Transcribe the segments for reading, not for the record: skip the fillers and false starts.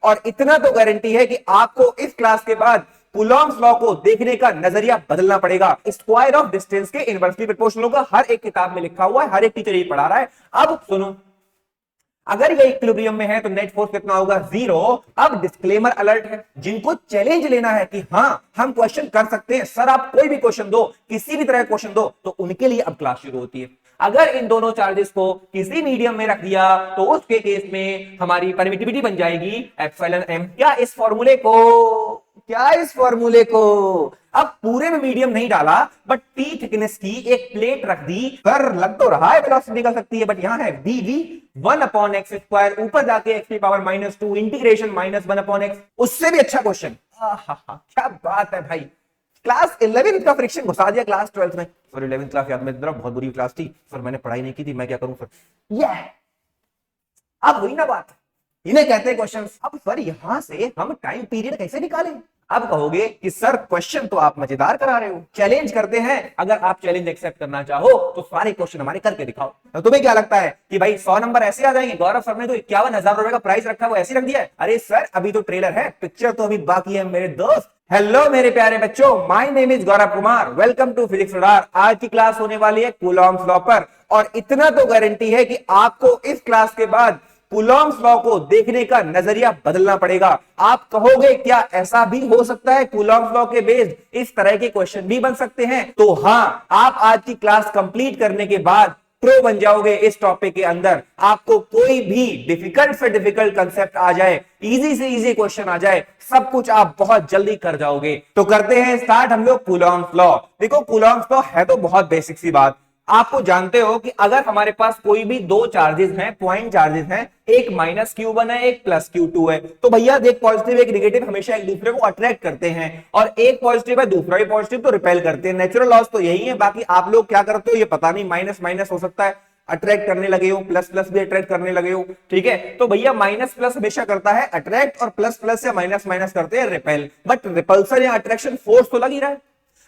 और इतना तो गारंटी है कि आपको इस क्लास के बाद कूलॉम्स लॉ को देखने का नजरिया बदलना पड़ेगा। स्क्वायर ऑफ डिस्टेंस के इनवर्सली प्रोपोर्शनल होगा, हर एक किताब में लिखा हुआ है, हर एक टीचर ये पढ़ा रहा है। अब सुनो, अगर ये इक्विलिब्रियम में है तो नेट फोर्स कितना होगा? 0। अब डिस्क्लेमर अलर्ट है, जिनको चैलेंज लेना है कि हां हम क्वेश्चन कर सकते हैं, सर आप कोई भी क्वेश्चन दो, किसी भी तरह का क्वेश्चन दो, तो उनके लिए अब क्लास शुरू होती है। अगर इन दोनों चार्जेस को किसी मीडियम में रख दिया तो उसके केस में हमारी परमिटिविटी बन जाएगी एप्सिलॉन एम। क्या इस फॉर्मूले को अब पूरे में मीडियम नहीं डाला, बट टी थिकनेस की एक प्लेट रख दी। कर लग तो रहा है वेलोसिटी निकल सकती है, बट यहां है dv 1/x², ऊपर जाके x की पावर -2 इंटीग्रेशन -1/x। उससे भी अच्छा क्वेश्चन। क्या बात है भाई, क्लास 11 का फ्रिक्शन घुसा दिया क्लास 12 में। सॉरी 11th क्लास याद में, बहुत बुरी क्लास थी सर, मैंने पढ़ाई नहीं की थी, मैं क्या करूं सर। अब हुई ना बात, इन्हें कहते हैं क्वेश्चंस। अब सर यहां से हम टाइम पीरियड कैसे निकालें? अब कहोगे कि सर क्वेश्चन तो आप मजेदार करा रहे हो, चैलेंज करते हैं। अगर आप चैलेंज एक्सेप्ट करना चाहो तो सारे क्वेश्चन हमारे करके दिखाओ। तो तुम्हें क्या लगता है कि भाई 100 नंबर ऐसे आ जाएंगे? गौरव सर ने तो 51,000 रुपए का प्राइस रखा है, वो ऐसे रख दिया है। अरे सर अभी तो ट्रेलर है, पिक्चर तो अभी बाकी है मेरे दोस्त। हेलो मेरे प्यारे बच्चों, my name is Gaurav Kumar, welcome to physics radar. आज की क्लास होने वाली है कूलॉम्स लॉ पर, और इतना तो गारंटी है कि आपको इस क्लास के बाद कूलॉम्स लॉ को देखने का नजरिया बदलना पड़ेगा। आप कहोगे क्या ऐसा भी हो सकता है? कूलॉम्स लॉ के बेस्ड इस तरह के क्वेश्चन भी बन सकते हैं? तो हां, आप आज की क्लास कंप्लीट करने के बाद प्रो बन जाओगे इस टॉपिक के अंदर। आपको कोई भी डिफिकल्ट से डिफिकल्ट कंसेप्ट आ जाए, इजी से इजी क्वेश्चन आ जाए, सब कुछ आप बहुत जल्दी कर जाओगे। तो करते हैं स्टार्ट हम लोग कूलॉम्स लॉ। देखो कूलॉम्स लॉ है तो बहुत बेसिक सी बात। आपको जानते हो कि अगर हमारे पास कोई भी दो चार्जेस हैं, पॉइंट चार्जेस हैं, एक -q1 है, एक +q2 है, तो भैया देख पॉजिटिव एक नेगेटिव हमेशा एक दूसरे को अट्रैक्ट करते हैं, और एक पॉजिटिव है दूसरा भी पॉजिटिव तो रिपेल करते हैं। नेचुरल लॉस तो यही है, बाकी आप लोग क्या करते हो ये पता नहीं। माइनस माइनस हो सकता है अट्रैक्ट करने लगे हो, प्लस प्लस भी अट्रैक्ट करने लगे हो, ठीक है। तो भैया माइनस प्लस हमेशा करता है अट्रैक्ट, और प्लस प्लस या माइनस माइनस करते हैं रिपेल। बट रिपल्सन या अट्रैक्शन फोर्स तो लग ही रहा है।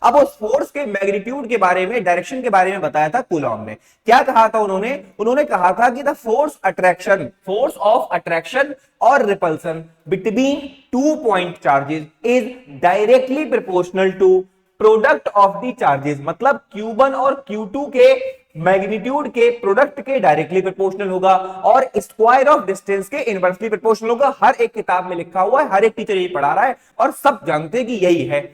अब उस फोर्स के मैग्नीट्यूड के बारे में, डायरेक्शन के बारे में बताया था कूलॉम ने। क्या कहा था उन्होंने कहा था कि द फोर्स ऑफ अट्रैक्शन और repulsion between 2 point charges is directly proportional to product of the charges. मतलब Q1 और Q2 के मैग्नीट्यूड के प्रोडक्ट के डायरेक्टली प्रोपोर्शनल होगा, और स्क्वायर ऑफ डिस्टेंस के इनवर्सली प्रोपोर्शनल होगा। हर एक किताब में लिखा हुआ है, हर एक टीचर यही पढ़ा रहा है, और सब जानते हैं कि यही है।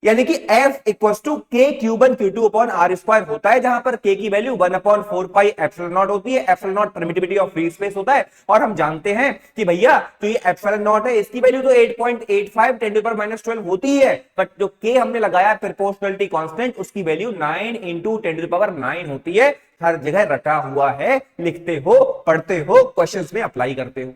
यानी कि F equal to K Q1 Q2 upon R² होता है, जहां पर K की वैल्यू 1/4 पाई एप्सिलॉन नॉट होती है। Epsilon not permittivity of free space होता है, और हम जानते हैं कि भैया तो ये एप्सिलॉन नॉट है, इसकी वैल्यू तो 8.85 10⁻12 होती है, बट जो K हमने लगाया प्रोपोर्शनलिटी कांस्टेंट, उसकी वैल्यू 9 × 10⁻9 होती है। हर जगह रटा हुआ है, लिखते हो, पढ़ते हो, क्वेश्चंस में अप्लाई करते हो।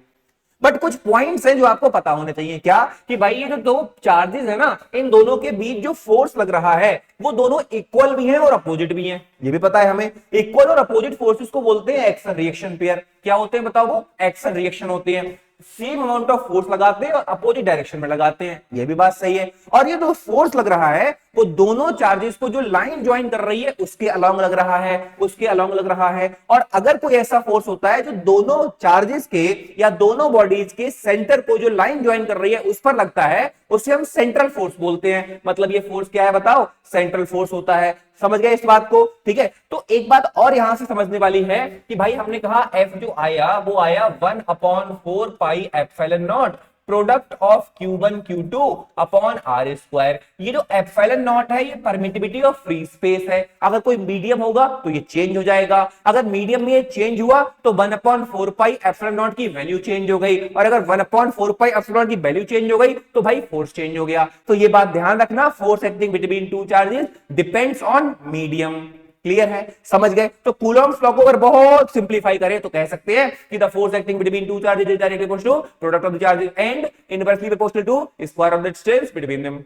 बट कुछ पॉइंट्स हैं जो आपको पता होने चाहिए। क्या कि भाई ये जो दो चार्जेस है ना, इन दोनों के बीच जो फोर्स लग रहा है वो दोनों इक्वल भी हैं और अपोजिट भी हैं। ये भी पता है हमें। इक्वल और अपोजिट फोर्सेस को बोलते हैं एक्शन रिएक्शन पेयर। क्या होते हैं बताओ? वो एक्शन रिएक्शन होते हैं। सेम अमाउंट ऑफ फोर्स लगाते हैं और अपोजिट डायरेक्शन में लगाते हैं, ये भी बात सही है। और ये जो फोर्स लग रहा है वो दोनों चार्जेस को जो लाइन ज्वाइन कर रही है उसके अलोंग लग रहा है, उसके अलोंग लग रहा है। और अगर कोई ऐसा फोर्स होता है जो दोनों चार्जेस के या दोनों बॉडीज के सेंटर को जो लाइन ज्वाइन कर रही है उस पर लगता है, उसे हम सेंट्रल फोर्स बोलते हैं। मतलब ये फोर्स क्या है बताओ? सेंट्रल फोर्स होता है। समझ गए इस बात को? ठीक है। तो एक बात और यहां से समझने वाली है कि भाई हमने कहा F जो आया वो आया 1/4 pi epsilon not product of Q1 Q2 upon R²। ये जो एप्सिलॉन नॉट है ये परमिटिविटी ऑफ फ्री स्पेस है। अगर कोई मीडियम होगा तो ये चेंज हो जाएगा। अगर मीडियम में ये चेंज हुआ तो 1/4 पाई एप्सिलॉन नॉट की वैल्यू चेंज हो गई, और अगर 1/4 पाई एप्सिलॉन नॉट की वैल्यू चेंज हो गई तो भाई फोर्स चेंज हो गया। तो ये बात ध्यान रखना, force acting between two charges depends on medium. Clear है? समझ गए? तो कूलॉम्स लॉ को अगर बहुत सिंपलीफाई करें तो कह सकते हैं कि the force acting between two charges is directly proportional to product of the charges and inversely proportional to square of the distance between them.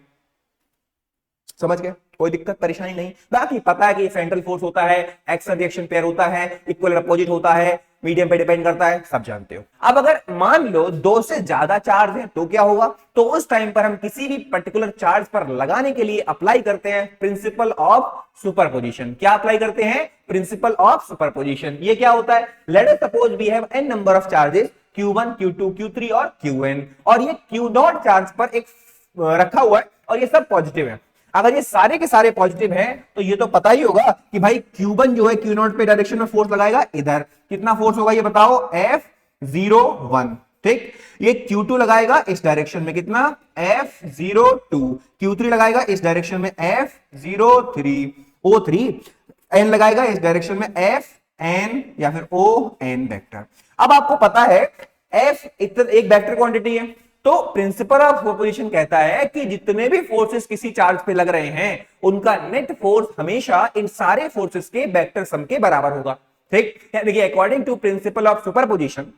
समझ गए? कोई दिक्कत परेशानी नहीं। बाकी पता है कि सेंट्रल फोर्स होता है, एक्शन रिएक्शन पेयर होता है, इक्वल और अपोजिट होता है, मीडियम पे डिपेंड करता है, सब जानते हो। अब अगर मान लो दो से ज्यादा चार्ज है तो क्या होगा? तो उस टाइम पर हम किसी भी पर्टिकुलर चार्ज पर लगाने के लिए अप्लाई करते हैं प्रिंसिपल ऑफ सुपरपोजिशन। क्या अप्लाई करते हैं? Principle of superposition. ये क्या होता है? Let us suppose we have n number of charges Q1, Q2, Q3 और Qn, और ये Q0 चार्ज पर एक रखा हुआ है और ये सब पॉजिटिव है। अगर ये सारे के सारे पॉजिटिव हैं तो ये तो पता ही होगा कि भाई Q1 जो है Q0 पे डायरेक्शन में फोर्स लगाएगा इधर, कितना फोर्स होगा ये बताओ, F01, ठीक। ये Q2 लगाएगा इस डायरेक्शन में कितना, F02, Q3 लगाएगा इस डायरेक्शन में F03, O3, N लगाएगा इस डायरेक्शन में FN या फिर ON वेक्टर। अब आपको पता है F एक वेक्टर क्वांटिटी है, तो प्रिंसिपल ऑफ सुपरपोजिशन कहता है कि जितने भी फोर्सेस किसी चार्ज पे लग रहे हैं उनका नेट फोर्स हमेशा इन सारे फोर्सेस के वेक्टर सम के बराबर होगा, ठीक। यानी कि according to principle of superposition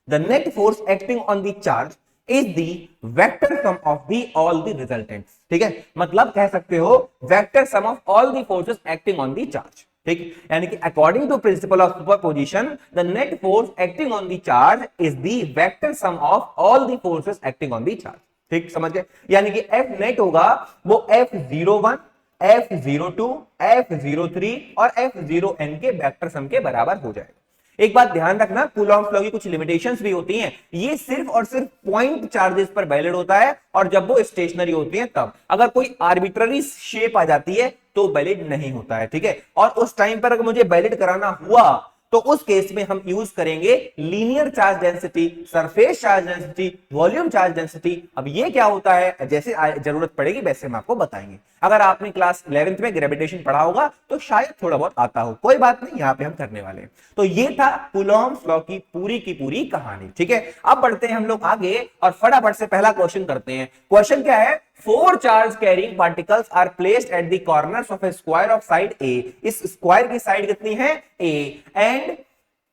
the net force acting on the charge is the vector sum of the all the resultants, ठीक है। मतलब कह सकते हो vector sum of all the forces acting on the charge, ठीक। यानी कि according to principle of superposition the net force acting on the charge is the vector sum of all the forces acting on the charge, ठीक, समझ गए। यानी कि F net होगा वो F01, F02, F03 और F0n के वेक्टर सम के बराबर हो जाएगा। एक बात ध्यान रखना, कूलॉम्स लॉ की कुछ लिमिटेशंस भी होती हैं, ये सिर्फ और सिर्फ पॉइंट चार्जेस पर वैलिड होता है और जब वो स्टेशनरी होती हैं तब। अगर कोई आर्बिट्ररी शेप आ जाती है तो वैलिड नहीं होता है, ठीक है। और उस टाइम पर अगर मुझे वैलिड कराना हुआ तो उस केस में हम यूज करेंगे linear charge density, surface charge density, volume charge density. अब ये क्या होता है, जैसे जरूरत पड़ेगी वैसे हम आपको बताएंगे। अगर आपने क्लास 11th में ग्रेविटेशन पढ़ा होगा तो शायद थोड़ा बहुत आता हो, कोई बात नहीं, यहाँ पे हम करने वाले हैं। तो ये था कूलॉम्स लॉ की पूरी कहानी, ठीक है। अब बढ़ते हैं हम लोग आगे और फटाफट से पहला क्वेश्चन करते हैं। क्वेश्चन क्या है, 4 charge carrying particles are placed at the corners of a square of side a. इस स्क्वायर की साइड कितनी है, A, and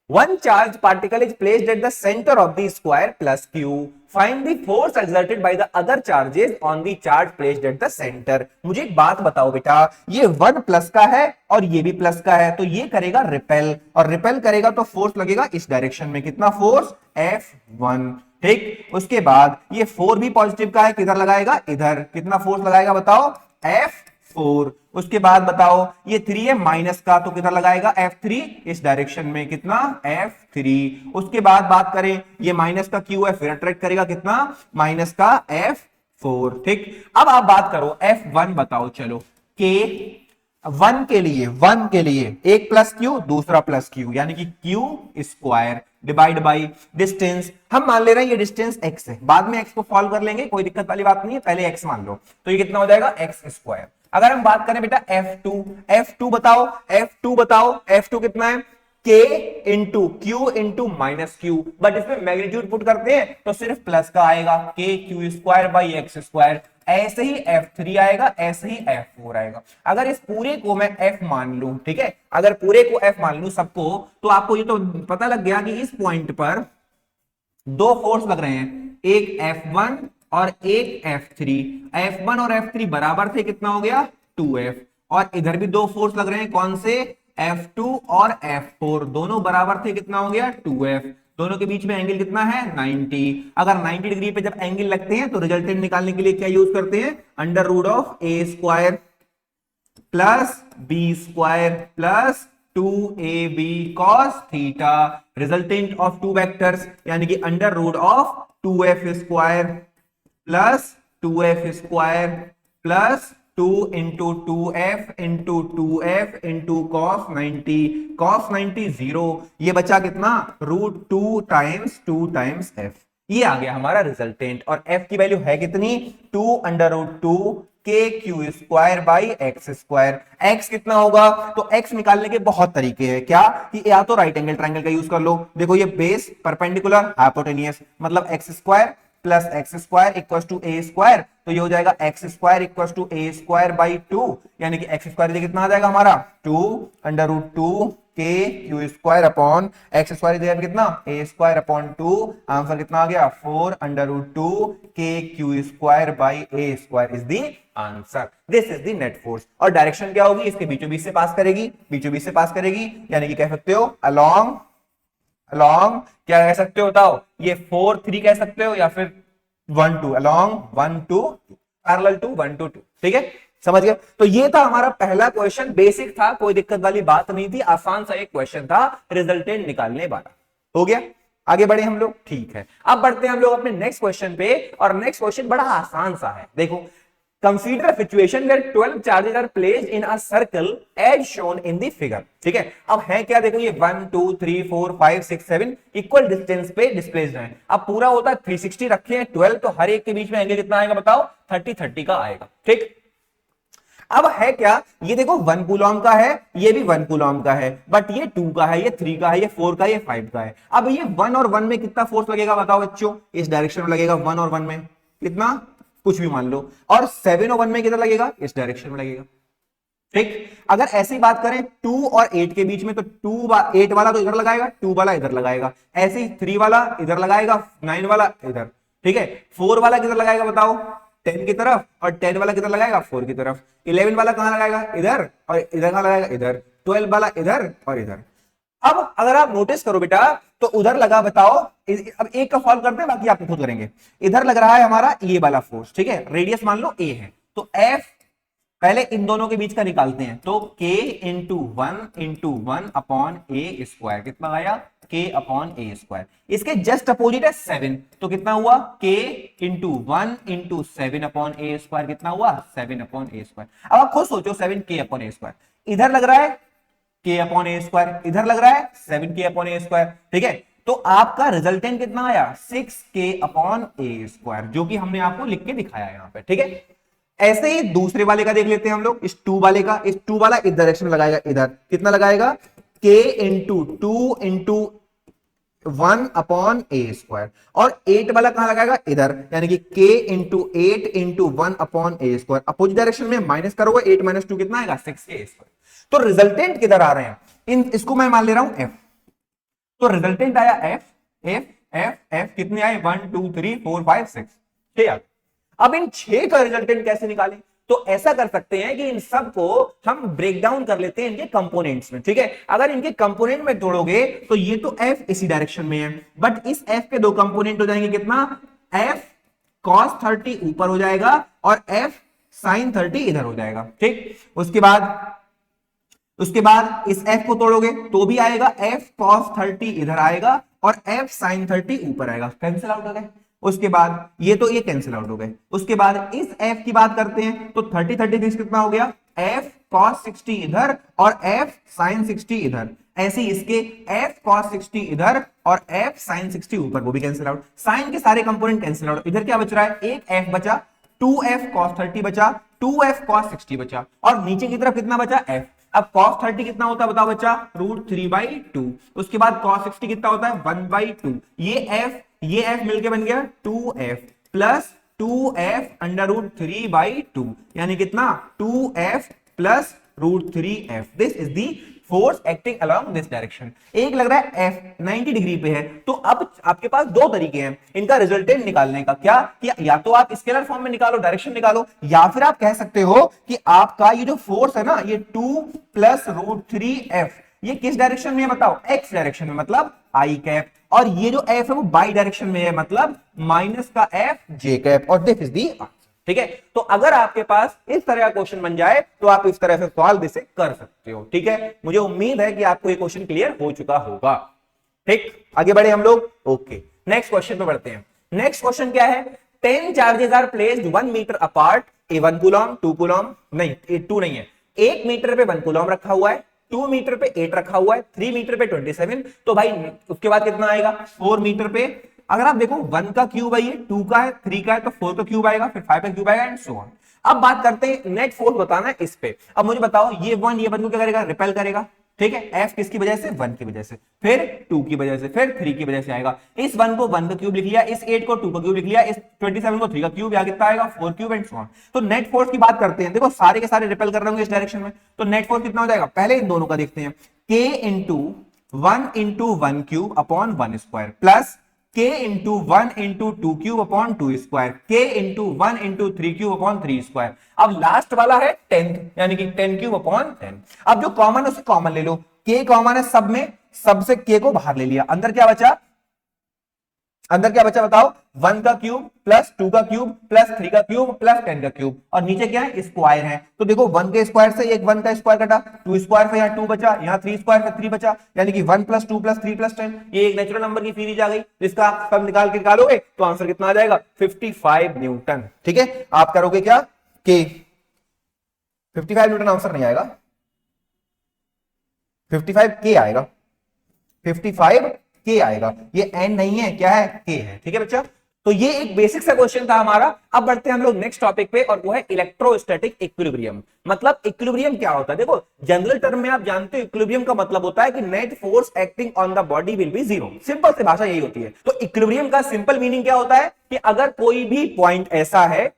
1 charge particle is placed at the center of the square plus Q. Find the force exerted by the other charges on the charge placed at the center. मुझे एक बात बताओ बेटा, ये 1 plus का है और ये भी प्लस का है, तो ये करेगा रिपेल, और रिपेल करेगा तो फोर्स लगेगा इस डायरेक्शन में, कितना फोर्स, F1, ठीक। उसके बाद ये 4 भी पॉजिटिव का है, किधर लगाएगा, इधर, कितना फोर्स लगाएगा बताओ, F4। उसके बाद बताओ ये 3 है माइनस का, तो किधर लगाएगा, F3, इस डायरेक्शन में, कितना, F3। उसके बाद बात करें ये माइनस का Q है, फिर अट्रैक्ट करेगा कितना, माइनस का F4, ठीक। अब आप बात करो F1 बताओ, चलो K 1 के लिए एक प्लस Q दूसरा प्लस Q, यानी कि Q square divide by distance. हम मान ले रहे हैं ये डिस्टेंस x है, बाद में x को सॉल्व कर लेंगे, कोई दिक्कत वाली बात नहीं है, पहले x मान लो, तो ये कितना हो जाएगा, x स्क्वायर। अगर हम बात करें बेटा F2 बताओ, F2 कितना है, K into Q into minus Q, but इसमें मैग्नीट्यूड पुट करते हैं तो सिर्फ प्लस का आएगा, K Q square by x square. ऐसे ही F3 आएगा, ऐसे ही F4 आएगा। अगर इस पूरे को मैं F मान लूं, ठीक है, अगर पूरे को F मान लूं सबको, तो आपको ये तो पता लग गया कि इस पॉइंट पर 2 फोर्स लग रहे हैं, एक F1 और एक F3। F1 और F3 बराबर थे, कितना हो गया, 2F। और इधर भी 2 फोर्स लग रहे हैं, कौन से, F2 और F4, दोनों बराबर थे, कितना हो गया, 2F। दोनों के बीच में एंगल कितना है, 90। अगर 90 डिग्री पे जब एंगल लगते हैं तो रिजल्टेंट निकालने के लिए क्या यूज करते हैं, under root of A square plus B square plus 2AB cos theta, resultant of 2 vectors, यानी कि under root of 2F square plus 2F square plus 2 into 2F into 2F into cos 90 0, ये बचा कितना, √2 times F। ये आ गया हमारा resultant, और F की वैल्यू है कितनी, 2 KQ square by x square. X कितना होगा, तो X निकालने के बहुत तरीके हैं, क्या कि या तो राइट एंगल ट्रायंगल का यूज कर लो, देखो ये बेस परपेंडिकुलर हाइपोटेनियस, मतलब x square plus X square equal to A square, तो ये हो जाएगा X square equal to A square by 2, यानी कि एक्स स्क्वायर कितना आ जाएगा हमारा, 2 अंडर रूट 2 के Q square upon X square कितना, ए स्क्वायर अपॉन 2, आंसर कितना आ गया, 4 अंडर रूट 2 के Q square by A square is the answer. This is the net force. और डायरेक्शन क्या होगी, इसके बीचों बीच से पास करेगी, यानी कि कह सकते हो अलोंग क्या कह सकते हो बताओ, ये 4 3 कह सकते हो, या फिर 1 2 अलोंग 1 2 पैरेलल टू 1 2 2, ठीक है, समझ गए। तो ये था हमारा पहला क्वेश्चन, बेसिक था, कोई दिक्कत वाली बात नहीं थी, आसान सा एक क्वेश्चन था, रिजल्टेंट निकालने वाला, हो गया। आगे बढ़े हम लोग, ठीक है। अब बढ़ते हैं हम लोग अपने नेक्स्ट क्वेश्चन पे, और नेक्स्ट क्वेश्चन बड़ा आसान सा है। देखो, consider situation where 12 charges are placed in a circle as shown in the figure. ठीक है, अब है क्या, देखो ये 1 2 3 4 5 6 7 इक्वल डिस्टेंस पे डिस्प्लेस्ड है। अब पूरा होता है 360 रखे हैं 12, तो हर एक के बीच में एंगल कितना आएगा बताओ, 30 30 का आएगा। ठीक, अब है क्या, ये देखो 1 कूलॉम का है, ये भी 1 कूलॉम का है, बट ये 2 का है, ये 3 का है, ये 4 का है, ये 5 का है। अब ये 1 और 1 में कितना फोर्स लगेगा बताओ बच्चों, इस डायरेक्शन में लगेगा 1 और 1 में कितना, कुछ भी मान लो, और 7 और 1 में कितना लगेगा, इस डायरेक्शन में लगेगा। ठीक, अगर ऐसी बात करें 2 और 8 के बीच में, तो 8 वाला तो इधर लगाएगा, 2 वाला इधर लगाएगा, ऐसे ही 3 वाला इधर लगाएगा, 9 वाला इधर। ठीक है, 4 वाला किधर लगाएगा बताओ, 10 की तरफ, और 10 वाला किधर लगाएगा, 4 की तरफ। 11 वाला कहां लगाएगा, इधर, और इधर कहां लगाएगा, इधर। 12 वाला इधर और इधर। अब अगर आप नोटिस करो बेटा, तो उधर लगा बताओ, अब एक का सॉल्व करते हैं, बाकी आप खुद करेंगे। इधर लग रहा है हमारा ये वाला फोर्स, ठीक है, रेडियस मान लो ए है, तो एफ पहले इन दोनों के बीच का निकालते हैं, तो k इंटू वन अपॉन ए स्क्वायर, कितना आया, k अपॉन ए स्क्वायर। इसके जस्ट अपोजिट है 7, तो कितना हुआ, k इंटू 7 अपॉन ए स्क्वायर, कितना हुआ, 7 अपॉन ए स्क्वायर। अब आप खुद सोचो, 7 k अपॉन ए स्क्वायर, इधर लग रहा है k अपॉन ए स्क्वायर, इधर लग रहा है 7 k अपॉन ए स्क्वायर। ठीक है, तो आपका रिजल्टेंट कितना आया, 6k अपॉन ए स्क्वायर, जो कि हमने आपको लिख के दिखाया है यहाँ पे। ठीक है, ऐसे ही दूसरे वाले का देख लेते हैं हम लोग, इस 2 वाले का, इस 2 वाला इस डायरेक्शन में लगाएगा, इधर कितना लगाएगा, k इंटू 2 इंटू 1 अपॉन ए स्क्वायर, और 8 वाला कहां लगाएगा, इधर, यानी कि k इंटू 8 इंटू 1 अपॉन ए स्क्वायर। अपोजिट डायरेक्शन में माइनस करोगे, 8 माइनस 2 कितना आएगा, 6k स्क्वायर। तो रिजल्टेंट किधर आ रहे हैं, इसको मैं मान ले रहा हूं f, तो रिजल्टेंट आया f कितने आए, 1 2 3 4 5 6, ठीक है। अब इन 6 का रिजल्टेंट कैसे निकालें, तो ऐसा कर सकते हैं कि इन सब को हम ब्रेक डाउन कर लेते हैं इनके कंपोनेंट्स में। ठीक है, अगर इनके कंपोनेंट में तोड़ोगे, तो ये तो f इसी डायरेक्शन में है, बट इस f के 2 कंपोनेंट हो जाएंगे कितना, f cos 30 ऊपर हो जाएगा, और f sin 30 इधर हो जाएगा। ठीक, उसके बाद इस f को तोड़ोगे तो भी आएगा, f cos 30 इधर आएगा, और f sin 30 ऊपर आएगा, कैंसिल आउट हो गए। उसके बाद ये तो ये कैंसिल आउट हो गए। उसके बाद इस f की बात करते हैं, तो 30 30 कितना हो गया, f cos 60 इधर और f sin 60 इधर। ऐसे ही इसके f cos 60 इधर और f sin 60 ऊपर, वो भी कैंसिल आउट। sin के सारे कंपोनेंट कैंसिल आउट। इधर क्या बच रहा है, एक f बचा, 2f cos 30 बचा, 2f cos 60 बचा, और नीचे की तरफ कितना बचा, f। अब cos 30 कितना होता है बताओ बच्चा, √3/2। उसके बाद cos 60 कितना होता है, 1/2। ये f मिलके बन गया 2f प्लस 2f √3/2, यानी कितना, 2f plus √3f। This is the force acting along this direction. एक लग रहा है f 90 डिग्री पे है, तो अब आपके पास 2 तरीके हैं इनका रिजल्टेंट निकालने का। क्या कि या तो आप स्केलर फॉर्म में निकालो, डायरेक्शन निकालो, या फिर आप कह सकते हो कि आपका ये जो फोर्स है ना, ये 2 प्लस √3f, ये किस डायरेक्शन में है बताओ, x डायरेक्शन में, मतलब i कैप, और ये जो f है वो बाई डायरेक्शन में है, मतलब माइनस का f j कैप, और दिस इज दी आंसर। ठीक है, तो अगर आपके पास इस तरह का क्वेश्चन बन जाए, तो आप इस तरह से सवाल इसे कर सकते हो। ठीक है, मुझे उम्मीद है कि आपको ये क्वेश्चन क्लियर हो चुका होगा। ठीक, आगे बढ़े हम लोग। ओके, नेक्स्ट क्वेश्चन पे बढ़ते हैं। नेक्स्ट क्वेश्चन क्या है, 10 charges are placed 1 metre apart, A 1 coulomb 2 coulomb, नहीं 2 नहीं है, 1 मीटर पे 1 कूलॉम रखा हुआ है, 2 मीटर पे 8 रखा हुआ है, 3 मीटर पे 27, तो भाई उसके बाद कितना आएगा, 4 मीटर पे, अगर आप देखो 1 का क्यूब है, ये 2 का है, 3 का है, तो 4 का क्यूब आएगा, फिर 5 का क्यूब आएगा, एंड सो ऑन। अब बात करते हैं नेट फोर्स बताना है इस पे। अब मुझे बताओ, ये 1 को क्या करेगा, रिपेल करेगा। ठीक है, F किसकी वजह से, 1 की वजह से, फिर 2 की वजह से, फिर 3 की वजह से आएगा। इस 1 को 1 का क्यूब लिख लिया, इस 8 को 2 का क्यूब लिख लिया, इस 27 को 3 का क्यूब, यहाँ कितना आएगा, 4 क्यूब, एंड सो ऑन। तो नेट फोर्स की बात करते हैं, देखो सारे के सारे रिपेल कर रहे होंगे इस डायरेक्शन में, तो नेट फोर्स कितना हो जाएगा, पहले इन दोनों का देखते हैं, k into 1 cube upon 1 square, plus k into 1 into 2 cube upon 2 square, k into 1 into 3 cube upon 3 square. अब लास्ट वाला है 10, यानी कि 10 क्यूब अपॉन 10। अब जो कॉमन है उसे कॉमन ले लो, k कॉमन है सब में, सबसे k को बाहर ले लिया, अंदर क्या बचा, अंदर क्या बचा बताओ, 1 का क्यूब प्लस 2 का क्यूब प्लस 3 का क्यूब प्लस 10 का क्यूब, और नीचे क्या है, स्क्वायर है। तो देखो 1 के स्क्वायर से एक 1 का स्क्वायर कटा, 2 स्क्वायर से यहाँ 2 बचा, यहाँ 3 स्क्वायर से 3 बचा, यानी कि 1 प्लस 2 प्लस 3 प्लस 10। ये एक नेचुरल नंबर की सीरीज आ गई, जिसका आप सब निकाल के निकालोगे तो आंसर कितना आ जाएगा, 55 न्यूटन। ठीक है, आप करोगे क्या कि 55 न्यूटन आंसर नहीं आएगा, 55 के आएगा, 55 के आएगा। ये एन नहीं है, क्या है, के है। ठीक है बच्चा, तो ये एक बेसिक सा क्वेश्चन था हमारा। अब बढ़ते हैं हम लोग नेक्स्ट टॉपिक पे, और वो है इलेक्ट्रोस्टैटिक इक्विलिब्रियम। मतलब इक्विलिब्रियम क्या होता है, देखो जनरल टर्म में आप जानते हो इक्विलिब्रियम का मतलब होता है कि net force acting on the body will be zero. Simple सी भाषा यही होती है। तो इक्विलिब्रियम का सिंपल मीनिंग क्या होता है कि अगर कोई भी पॉइंट ऐसा है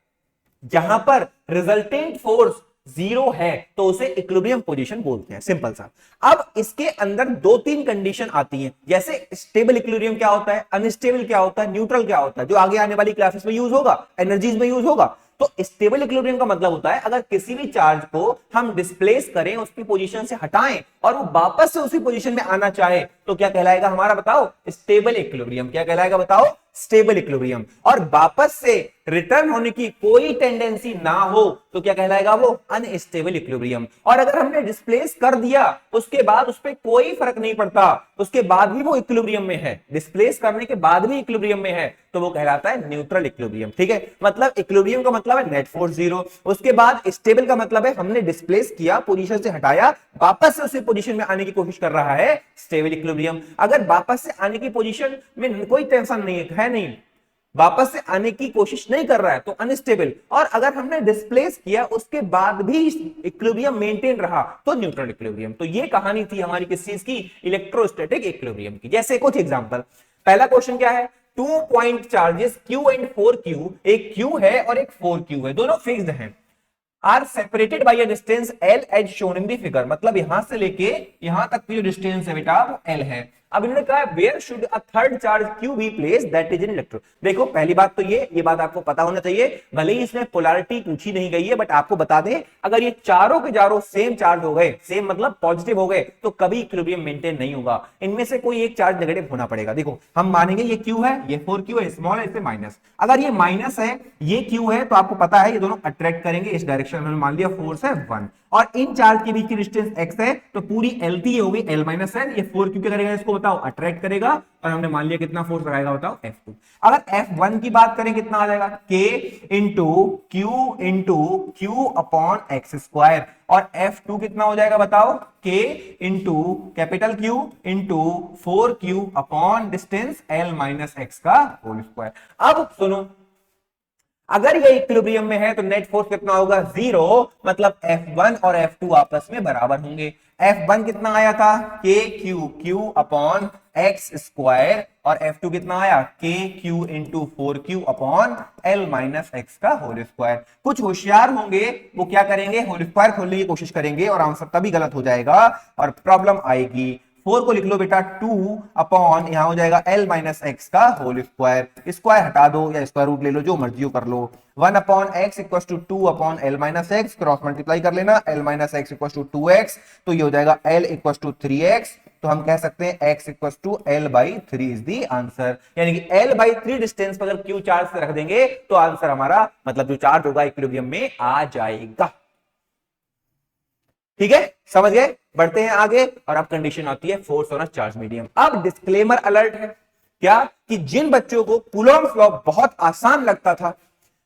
जहां पर रिजल्टेंट फोर्स जीरो है तो उसे इक्विलिब्रियम पोजीशन बोलते हैं, सिंपल सा। अब इसके अंदर 2-3 कंडीशन आती हैं, जैसे स्टेबल इक्विलिब्रियम क्या होता है, अनस्टेबल क्या होता है, न्यूट्रल क्या होता है, जो आगे आने वाली क्लासेस में यूज होगा, एनर्जीज में यूज होगा। तो स्टेबल इक्विलिब्रियम का मतलब होता है अगर किसी भी चार्ज को हम डिस्प्लेस करें, उसकी पोजीशन से हटाएं और वो वापस से उसी पोजीशन में आना चाहे तो क्या कहलाएगा हमारा, बताओ, स्टेबल इक्विलिब्रियम। क्या कहलाएगा बताओ, स्टेबल इक्विलिब्रियम। और वापस से रिटर्न होने की कोई टेंडेंसी ना हो तो क्या कहलाएगा वो, अनस्टेबल इक्विलिब्रियम। और अगर हमने डिस्प्लेस कर दिया उसके बाद उस पर कोई फर्क नहीं पड़ता, उसके बाद भी वो इक्विलिब्रियम में है, डिस्प्लेस करने के बाद भी इक्विलिब्रियम में है, तो वो कहलाता है न्यूट्रल इक्विलिब्रियम। ठीक है, मतलब इक्विलिब्रियम का मतलब है नेट फोर्स जीरो, उसके बाद स्टेबल का मतलब है हमने डिस्प्लेस किया, पोजीशन से हटाया, वापस से उसी पोजीशन में आने की कोशिश कर रहा है, स्टेबल इक्विलिब्रियम। अगर वापस से आने की पोजीशन में कोई टेंशन नहीं है नहीं, वापस से आने की कोशिश नहीं कर रहा है तो अनस्टेबल, और अगर हमने डिस्प्लेस किया उसके बाद भी इक्विलिब्रियम मेंटेन रहा तो न्यूट्रल इक्विलिब्रियम। तो ये कहानी थी हमारी किस चीज की, इलेक्ट्रोस्टैटिक इक्विलिब्रियम की। जैसे कुछ एग्जांपल, पहला क्वेश्चन क्या है, 2 point charges Q and 4Q, एक Q है और एक 4Q है, दोनों फिक्स्ड हैं, are separated by a distance L as shown in the figure. मतलब यहां से लेके यहां तक की जो डिस्टेंस है बेटा वो L है। अब इन्होंने कहा where should a third charge Q be place that is in electro. देखो पहली बात तो ये बात आपको पता होना चाहिए, भले ही इसमें पोलैरिटी पूछी नहीं गई है बट आपको बता दें अगर ये चारों के चारों सेम चार्ज हो गए, सेम मतलब पॉजिटिव हो गए, तो कभी इक्विलिब्रियम मेंटेन नहीं होगा, इनमें से कोई एक चार्ज नेगेटिव होना पड़ेगा। देखो हम मानेंगे ये Q है, ये 4Q है, स्मॉल है, इससे माइनस। अगर ये माइनस है, ये Q है, तो आपको पता है ये दोनों अट्रैक्ट करेंगे इस डायरेक्शन में, मान लिया फोर्स है 1, और इन चार्ज के बीच की डिस्टेंस x है, तो पूरी L3 होगी L माइनस n, ये 4Q क्या करेगा, इसको बताओ अट्रैक्ट करेगा, और हमने मान लिया कितना फोर्स लगाएगा बताओ, F2। अगर F1 की बात करें कितना आ जाएगा, K into Q upon X square, और F2 कितना हो जाएगा बताओ, K into capital Q into 4Q upon distance L minus X का होल स्क्वायर। अब सुनो, अगर ये इक्विलिब्रियम में है तो नेट फोर्स कितना होगा, जीरो, मतलब F1 और F2 आपस में बराबर होंगे। F1 कितना आया था, Q अपॉन एक्स स्क्वायर, और F2 कितना आया, KQ into 4Q upon L minus X का होल स्क्वायर। कुछ होशियार होंगे वो क्या करेंगे, होल स्क्वायर खोलने की कोशिश करेंगे और आंसर तभी गलत हो जाएगा और प्रॉब्लम आएगी। 4 को लिख लो बेटा 2 अपॉन, यहां हो जाएगा L माइनस एक्स का होल स्क्वायर, स्क्वायर हटा दो या स्क्वायर रूट ले लो, जो मर्जी कर लो। 1 upon X equal to 2 upon L minus X, cross multiply कर लेना, L minus X equal to 2x, तो ये हो जाएगा L इक्वल टू 3x, तो हम कह सकते हैं x equal to L by 3 is the answer. यानी कि L बाई 3 डिस्टेंस पर अगर Q चार्ज से रख देंगे तो आंसर हमारा मतलब जो चार्ज होगा इक्विलिब्रियम में आ जाएगा। ठीक है, समझ गए। बढ़ते हैं आगे, और अब कंडीशन आती है force on a charge medium. अब डिस्क्लेमर अलर्ट है क्या, कि जिन बच्चों को कूलॉम्स लॉ बहुत आसान लगता था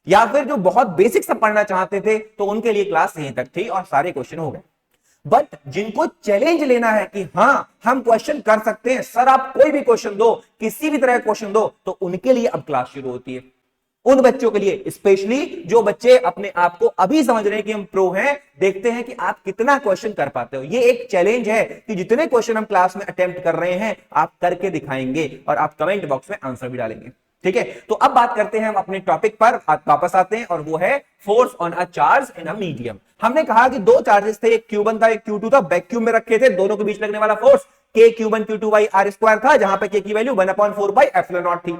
या फिर जो बहुत बेसिक से पढ़ना चाहते थे तो उनके लिए क्लास यहीं तक थी और सारे क्वेश्चन हो गए। बट जिनको चैलेंज लेना है कि हाँ हम क्वेश्चन कर सकते हैं, सर आप कोई भी क्वेश्चन दो, किसी भी तरह का क्वेश्चन दो, तो उनके लिए अब क्लास शुरू होती है। उन बच्चों के लिए स्पेशली जो बच्चे अपने आप को अभी समझ रहे हैं कि हम प्रो हैं, देखते हैं कि आप कितना क्वेश्चन कर पाते हो। ये एक चैलेंज है कि जितने क्वेश्चन हम क्लास में अटेम्प्ट कर रहे हैं आप करके दिखाएंगे और आप कमेंट बॉक्स में आंसर भी डालेंगे। ठीक है, तो अब बात करते हैं हम अपने टॉपिक पर वापस आते हैं, और वो है force on a charge in a medium. हमने कहा कि दो चार्जेस थे, एक Q1 था, एक Q2 था, वैक्यूम में रखे थे, दोनों के बीच लगने वाला force K Q1 Q2 by R square था, जहां पे K की वैल्यू 1/4 बाई एप्सिलॉन नॉट थी।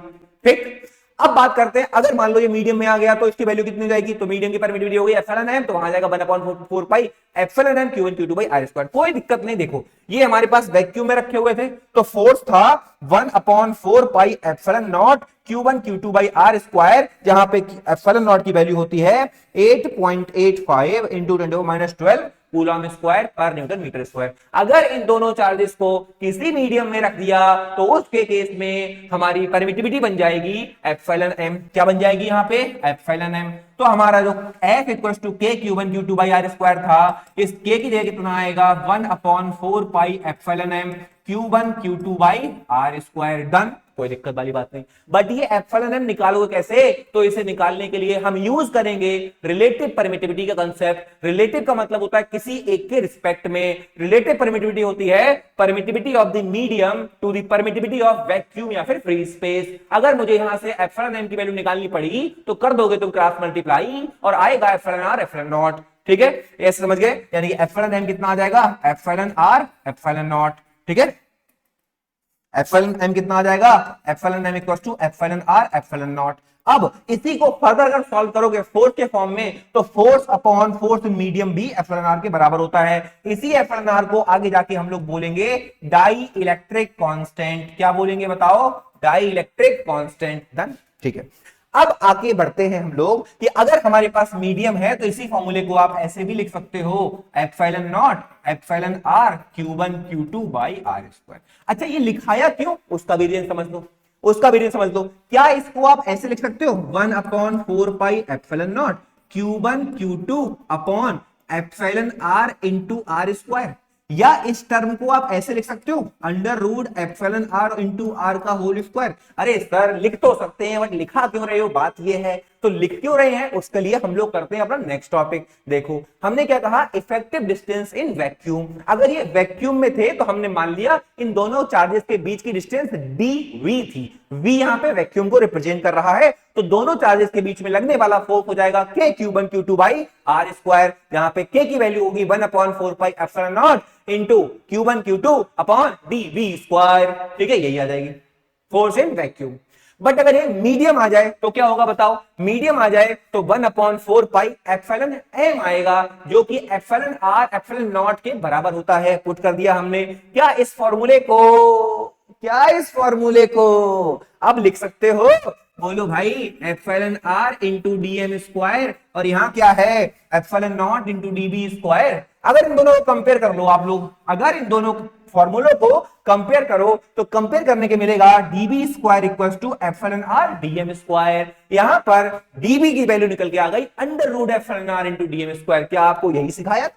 ठीक, अब बात करते हैं, अगर मान लो ये मीडियम में आ गया तो इसकी वैल्यू कितनी हो जाएगी, तो मीडियम की परमिटिविटी हो गई एप्सिलॉन एम, तो वहां जाएगा 1/4 pi epsilon M Q1 Q2 by R square. कोई दिक्कत नहीं, देखो ये हमारे पास वैक्यूम में रखे हुए थे तो फोर्स था 1/4 pi epsilon naught Q1 Q2 by R square, जहां पे एप्सिलॉन नॉट की वैल्यू होती है 8.85 into 10⁻12 coulomb square per newton metre square. अगर इन दोनों चार्जेस को किसी मीडियम में रख दिया तो उसके केस में हमारी परमिटिविटी बन जाएगी एप्सिलॉन एम। क्या बन जाएगी यहाँ पे, एप्सिलॉन एम। तो हमारा जो F इक्वल टू के Q1 Q2 by R square था, इस K की जगह कितना आएगा 1/4 pi epsilon M Q1 Q2 by R square. Done, कोई दिक्कत वाली बात नहीं। बट ये एप्सिलॉन एम निकालोगे कैसे, तो इसे निकालने के लिए हम यूज करेंगे रिलेटिव परमिटिविटी का कांसेप्ट। रिलेटिव का मतलब होता है किसी एक के रिस्पेक्ट में। रिलेटिव परमिटिविटी होती है permittivity of the medium to the permittivity of vacuum या फिर फ्री स्पेस। अगर मुझे यहां से एप्सिलॉन एम की वैल्यू निकालनी पड़ी तो कर दोगे तुम क्रॉस मल्टीप्लाई और आएगा एप्सिलॉन आर एप्सिलॉन नॉट। ठीक है, ऐसे समझ गए, यानी कि एप्सिलॉन एम कितना आ जाएगा, एप्सिलॉन आर एप्सिलॉन नॉट। ठीक है, एप्सिलॉन एम कितना आ जाएगा, epsilon M equal to epsilon R epsilon naught. अब इसी को फर्दर अगर सॉल्व करोगे फोर्स के फॉर्म में, तो फोर्स अपॉन फोर्स मीडियम भी एप्सिलॉन आर के बराबर होता है। इसी एप्सिलॉन आर को आगे जाके हम लोग बोलेंगे डाई इलेक्ट्रिक कांस्टेंट। क्या बोलेंगे बताओ, डाई इलेक्ट्रिक कांस्टेंट। डन, ठीक है। अब आगे बढ़ते हैं हम लोग कि अगर हमारे पास मीडियम है तो इसी फॉर्मूले को आप ऐसे भी लिख सकते हो, epsilon naught epsilon R Q1 Q2 by R square. अच्छा, ये लिखाया क्यों, उसका भी रीजन समझ लो, उसका भी रीजन समझ लो। क्या इसको आप ऐसे लिख सकते हो 1/4 pi epsilon naught Q1 Q2 upon epsilon R into R square, या इस टर्म को आप ऐसे लिख सकते हो under root epsilon R into R का होल स्क्वायर। अरे सर लिख तो सकते हैं, बट लिखा क्यों रहे हो, बात ये है। तो लिख क्यों रहे हैं, उसके लिए हम लोग करते हैं अपना नेक्स्ट टॉपिक। देखो हमने क्या कहा, इफेक्टिव डिस्टेंस इन वैक्यूम। अगर ये वैक्यूम में थे तो हमने मान लिया इन दोनों चार्जेस के बीच की डिस्टेंस dv थी। v यहाँ पे वैक्यूम को रिप्रेजेंट कर रहा है, तो दोनों चार्जेस के बीच में लगने वाला फोर्स हो जाएगा k Q1 Q2 by R square, जहां पे k की वैल्यू होगी 1/4 pi epsilon naught into Q1 Q2 upon dv square. ठीक है, यही आ जाएगी फोर्स इन वैक्यूम। बट अगर ये मीडियम आ जाए तो क्या होगा बताओ, मीडियम आ जाए तो 1/4 पाई एप्सिलॉन एम आएगा, जो कि एप्सिलॉन आर एप्सिलॉन नॉट के बराबर होता है। पुट कर दिया हमने। क्या इस फॉर्मूले को अब लिख सकते हो, बोलो भाई, epsilon R into DM square, और यहां क्या है epsilon naught into DB square. अगर इन दोनों को कंपेयर कर लो आप लोग, अगर इन दोनों फॉर्मूलों को कंपेयर करो तो कंपेयर करने के मिलेगा DB square equals to epsilon R DM square. यहां पर डीबी की वैल्यू निकल के आ गई under root epsilon R into DM square. क्या आपको यही सिखाया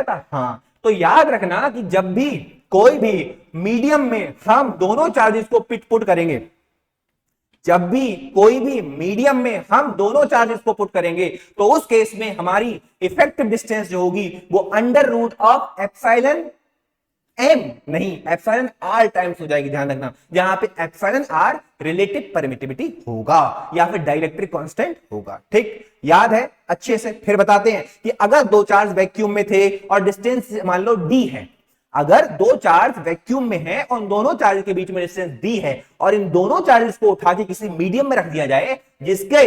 था? हाँ, तो याद रखना कि जब भी कोई भी मीडियम में हम दोनों चार्जेस को पुट करेंगे, जब भी कोई भी मीडियम में हम दोनों चार्जेस को पुट करेंगे, तो उस केस में हमारी इफेक्टिव डिस्टेंस जो होगी वो under root of epsilon M नहीं एप्सिलॉन आर टाइम्स हो जाएगी। ध्यान रखना, जहां पे एप्सिलॉन आर रिलेटिव परमिटिविटी होगा या फिर डाइलेक्ट्रिक कांस्टेंट होगा। ठीक, याद है अच्छे से। फिर बताते हैं कि अगर दो चार्ज वैक्यूम में थे और डिस्टेंस मान लो डी है, अगर दो चार्ज वैक्यूम में है और दोनों चार्ज के बीच में डिस्टेंस डी है, और इन दोनों चार्जेस को उठा के किसी मीडियम में रख दिया जाए जिसके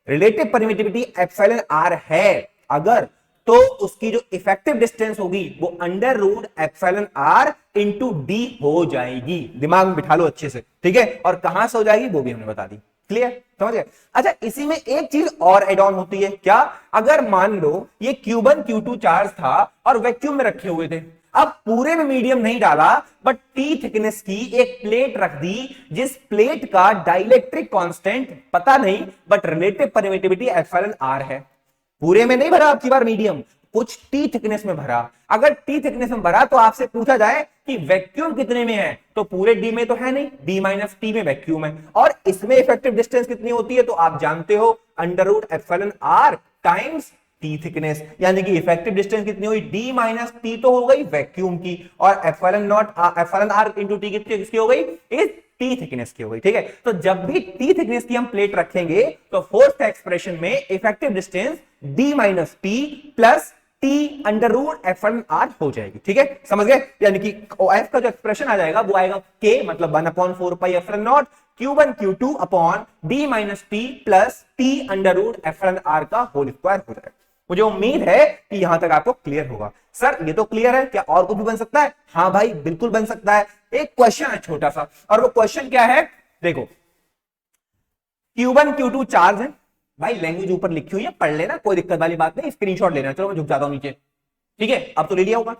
रिलेटिव परमिटिविटी एप्सिलॉन आर है, अगर तो उसकी जो इफेक्टिव डिस्टेंस होगी वो under root epsilon R into D हो जाएगी। दिमाग में बिठा लो अच्छे से, ठीक है। और कहां से हो जाएगी वो भी हमने बता दी। क्लियर, समझ गए। अच्छा, इसी में एक चीज और एड ऑन होती है। क्या, अगर मान लो ये Q1 Q2 चार्ज था और वैक्यूम में रखे हुए थे, अब पूरे में मीडियम नहीं डाला, बट टी थिकनेस की एक प्लेट रख दी, जिस प्लेट का डाइलेक्ट्रिक कांस्टेंट पता नहीं but relative permittivity epsilon R है। पूरे में नहीं भरा आपकी बार मीडियम, कुछ टी थिकनेस में भरा। अगर टी थिकनेस में भरा तो आपसे पूछा जाए कि वैक्यूम कितने में है, तो पूरे डी में तो है नहीं, डी माइनस टी में वैक्यूम है, और इसमें इफेक्टिव डिस्टेंस कितनी होती है तो आप जानते हो under root epsilon R times T thickness, यानी कि इफेक्टिव डिस्टेंस कितनी हुई, डी माइनस टी तो हो गई वैक्यूम की, और एप्सिलॉन आर इंटू टी किसकी हो गई, इस टी थिकनेस की हो गई। ठीक है, तो जब भी टी थिकनेस की हम प्लेट रखेंगे तो फोर्स का एक्सप्रेशन में effective distance D minus T plus T under root epsilon R हो जाएगी। ठीक है, समझ गए। यानी कि एफ का जो एक्सप्रेशन आ जाएगा वो आएगा के मतलब 1/4 pi epsilon naught Q1 Q2 upon d minus T plus T under root F L R का होल स्क्वायर हो जाएगा। मुझे उम्मीद है कि यहां तक आपको क्लियर होगा। सर ये तो क्लियर है, क्या और कुछ भी बन सकता है? हाँ भाई बिल्कुल बन सकता है। एक क्वेश्चन है छोटा सा, और वो क्वेश्चन क्या है, देखो Q1 Q2 चार्ज है भाई, लैंग्वेज ऊपर लिखी हुई है, पढ़ लेना, कोई दिक्कत वाली बात नहीं, स्क्रीनशॉट लेना। चलो मैं झुक जाता हूं नीचे, ठीक है, अब तो ले लिया होगा।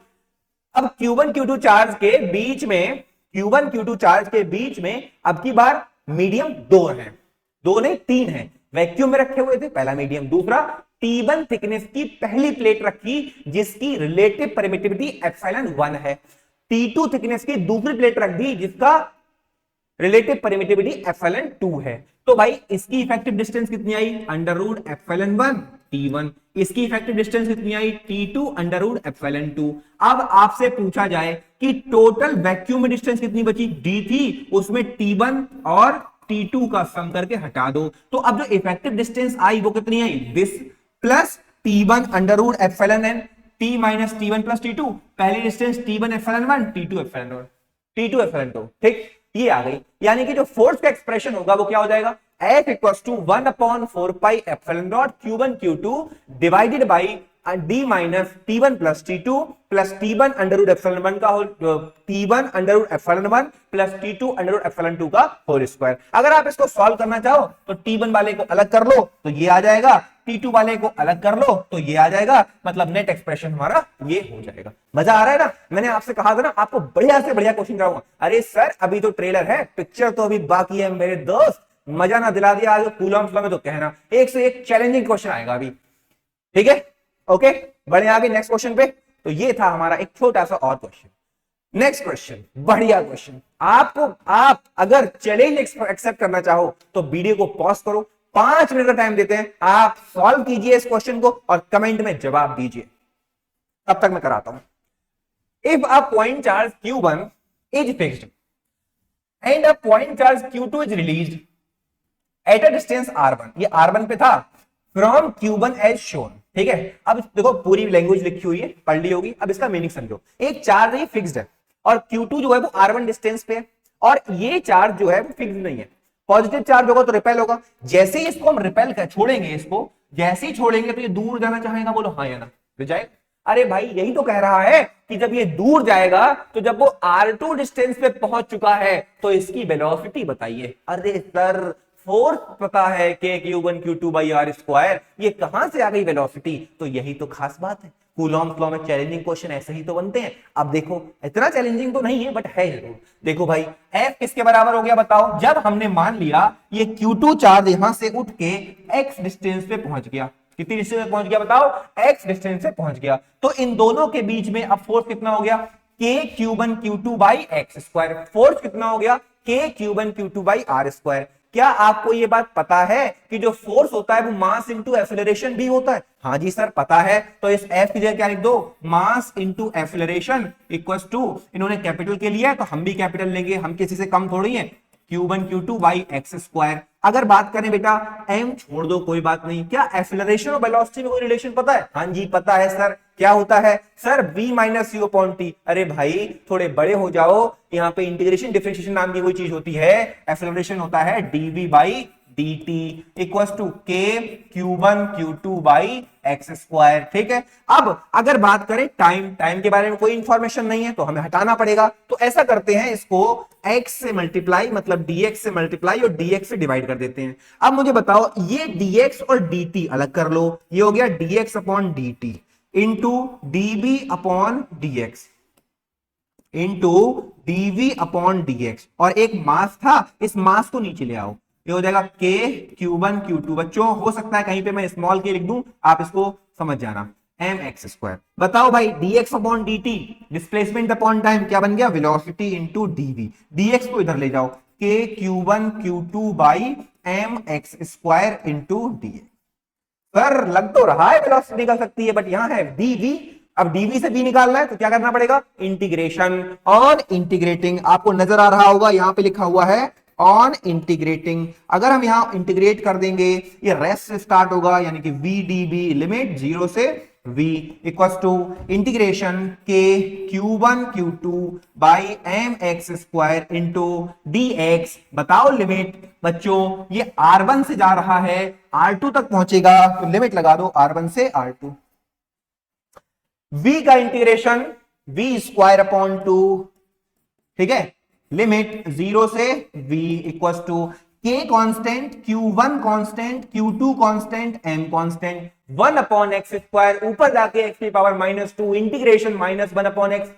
अब Q1 Q2 चार्ज के बीच में, Q1 Q2 चार्ज के बीच में अब की बार मीडियम दो है, दो नहीं तीन है, वैक्यूम में रखे हुए थे, पहला मीडियम, दूसरा T1 थिकनेस की पहली प्लेट रखी जिसकी रिलेटिव परमिटिविटी एप्सिलॉन 1 है, T2 थिकनेस की दूसरी प्लेट रख दी जिसका रिलेटिव परमिटिविटी एप्सिलॉन 2 है। तो भाई इसकी इफेक्टिव डिस्टेंस कितनी आई, अंडर रूट एप्सिलॉन 1 T1, इसकी इफेक्टिव डिस्टेंस कितनी आई, T2 अंडर रूट एप्सिलॉन 2। अब आपसे पूछा जाए कि टोटल वैक्यूम में डिस्टेंस कितनी बची, D थी, उसमें T1 और T2 का सम करके हटा दो, तो अब जो इफेक्टिव डिस्टेंस आई वो कितनी आई, this plus T1 under root epsilon n, T minus T1 plus T2, पहली distance T1 epsilon 1, T2 epsilon 1, T2 epsilon 2, ठीक, ये आ गई। यानी कि जो फोर्स का एक्सप्रेशन होगा वो क्या हो जाएगा, F equals to 1 upon 4 pi epsilon naught Q1 Q2 divided by D minus T1 plus T2 plus T1 under root epsilon 1 का whole, T1 under root epsilon 1 plus T2 under root epsilon 2 का whole square. अगर आप इसको solve करना चाहो तो T1 वाले को अलग कर लो तो ये आ जाएगा, T2 वाले को अलग कर लो तो ये आ जाएगा, मतलब नेट एक्सप्रेशन हमारा ये हो जाएगा। मजा आ रहा है ना? मैंने आपसे कहा था ना आपको बढ़िया से बढ़िया क्वेश्चन कराऊंगा। अरे सर अभी तो ट्रेलर है, पिक्चर तो अभी बाकी है मेरे दोस्त, मजा ना दिला दिया आज कूलम्स में तो कहना, एक से एक चैलेंजिंग क्वेश्चन आएगा अभी, ठीक है, ओके, बढ़े आगे नेक्स्ट क्वेश्चन पे। तो ये था हमारा एक छोटा सा और क्वेश्चन। नेक्स्ट क्वेश्चन, बढ़िया क्वेश्चन, आपको आप अगर चैलेंज एक्सेप्ट करना चाहो तो वीडियो को पॉज करो, 5 मिनट का टाइम देते हैं, आप सॉल्व कीजिए इस क्वेश्चन को और कमेंट में जवाब दीजिए, तब तक मैं कराता हूं। If a point charge Q1 is fixed and a point charge Q2 is released at a distance R1, ये R1 पे था, फ्रॉम Q1 एज शोन, ठीक है। अब देखो पूरी लैंग्वेज लिखी हुई है, पढ़ ली होगी, अब इसका मीनिंग समझो। एक चार्ज है फिक्स्ड है और Q2 जो है वो R1 डिस्टेंस पे है, और ये चार्ज जो है वो फिक्स्ड नहीं है, पॉजिटिव चार्ज होगा तो रिपेल होगा, जैसे ही इसको हम रिपेल कर छोड़ेंगे, इसको जैसे ही छोड़ेंगे तो ये दूर जाना चाहेगा, बोलो हाँ या ना, ले जाएगा। अरे भाई यही तो कह रहा है कि जब ये दूर जाएगा तो जब वो R2 डिस्टेंस पे पहुंच चुका है तो इसकी वेलोसिटी बताइए। अरे सर फोर्स पता है K Q1 Q2 by R square, ये कहां से आ गई वेलोसिटी? तो यही तो खास बात है, कूलॉम्स लॉ में चैलेंजिंग क्वेश्चन ऐसे ही तो बनते हैं। अब देखो इतना चैलेंजिंग तो नहीं है बट है जरूर। देखो भाई F किसके बराबर हो गया बताओ, जब हमने मान लिया ये Q2 चार्ज यहां से उठ के X डिस्टेंस पे पहुंच गया, कितनी डिस्टेंस पे पहुंच गया बताओ, X डिस्टेंस पे पहुंच गया, तो इन दोनों के बीच में अब फोर्स कितना हो गया, K Q1 Q2 by X square, force कितना हो गया, K Q1 Q2 by R square. क्या आपको ये बात पता है कि जो फोर्स होता है वो मास इंटू एक्सेलरेशन भी होता है? हाँ जी सर पता है, तो इस F की जगह क्या लिख दो, mass into acceleration equals to, इन्होंने कैपिटल के लिया है तो हम भी कैपिटल लेंगे, हम किसी से कम थोड़ी है, Q1 Q2 by X square. अगर बात करें बेटा M छोड़ दो कोई बात नहीं, क्या एक्सेलरेशन और वेलोसिटी में कोई रिलेशन पता है? हाँ जी पता है सर, क्या होता है sir, V minus U upon T। अरे भाई थोड़े बड़े हो जाओ, यहाँ पे इंटीग्रेशन डिफरेंशिएशन नाम की कोई चीज होती है, एक्सेलरेशन होता है dV by dt equals to K Q1 Q2 by X square, ठीक है। अब अगर बात करें टाइम के बारे में कोई इंफॉर्मेशन नहीं है तो हमें हटाना पड़ेगा, तो ऐसा करते हैं, इसको x से मल्टीप्लाई मतलब dx से मल्टीप्लाई और dx से डिवाइड कर देते हैं। अब मुझे बताओ ये dx और dt अलग कर लो, ये हो गया dx upon dt into dv upon dx into dv upon dx, और एक मास था, इस मास को नीचे ले आओ, ये हो जाएगा K Q1 Q2, बच्चों हो सकता है कहीं पे मैं स्मॉल k लिख दूं, आप इसको समझ जाना, mx स्क्वायर। बताओ भाई dx upon dt displacement upon time क्या बन गया, वेलोसिटी इंटू dv, dx को इधर ले जाओ, K Q1 Q2 by mx square into dx। Sir लग तो रहा है वेलोसिटी निकल सकती है बट यहां है dv, अब dv से v निकालना है तो क्या करना पड़ेगा, इंटीग्रेशन, ऑन इंटीग्रेटिंग, आपको नजर आ रहा होगा यहां पे लिखा हुआ है ऑन इंटीग्रेटिंग, अगर हम यहां इंटीग्रेट कर देंगे ये रेस्ट से स्टार्ट होगा, यानी कि v dv लिमिट 0 से v इक्वल टू इंटीग्रेशन के q1 q2 by M X square into D X. बताओ लिमिट बच्चों, ये r1 से जा रहा है r2 तक पहुंचेगा, तो लिमिट लगा दो r1 से r2। v का इंटीग्रेशन v स्क्वायर अपॉन 2, ठीक है, लिमिट 0 से v equal to k constant, q1 constant, q2 constant, m constant, 1 upon X square, ऊपर जाके x की पावर -2 इंटीग्रेशन -1 अपॉन x।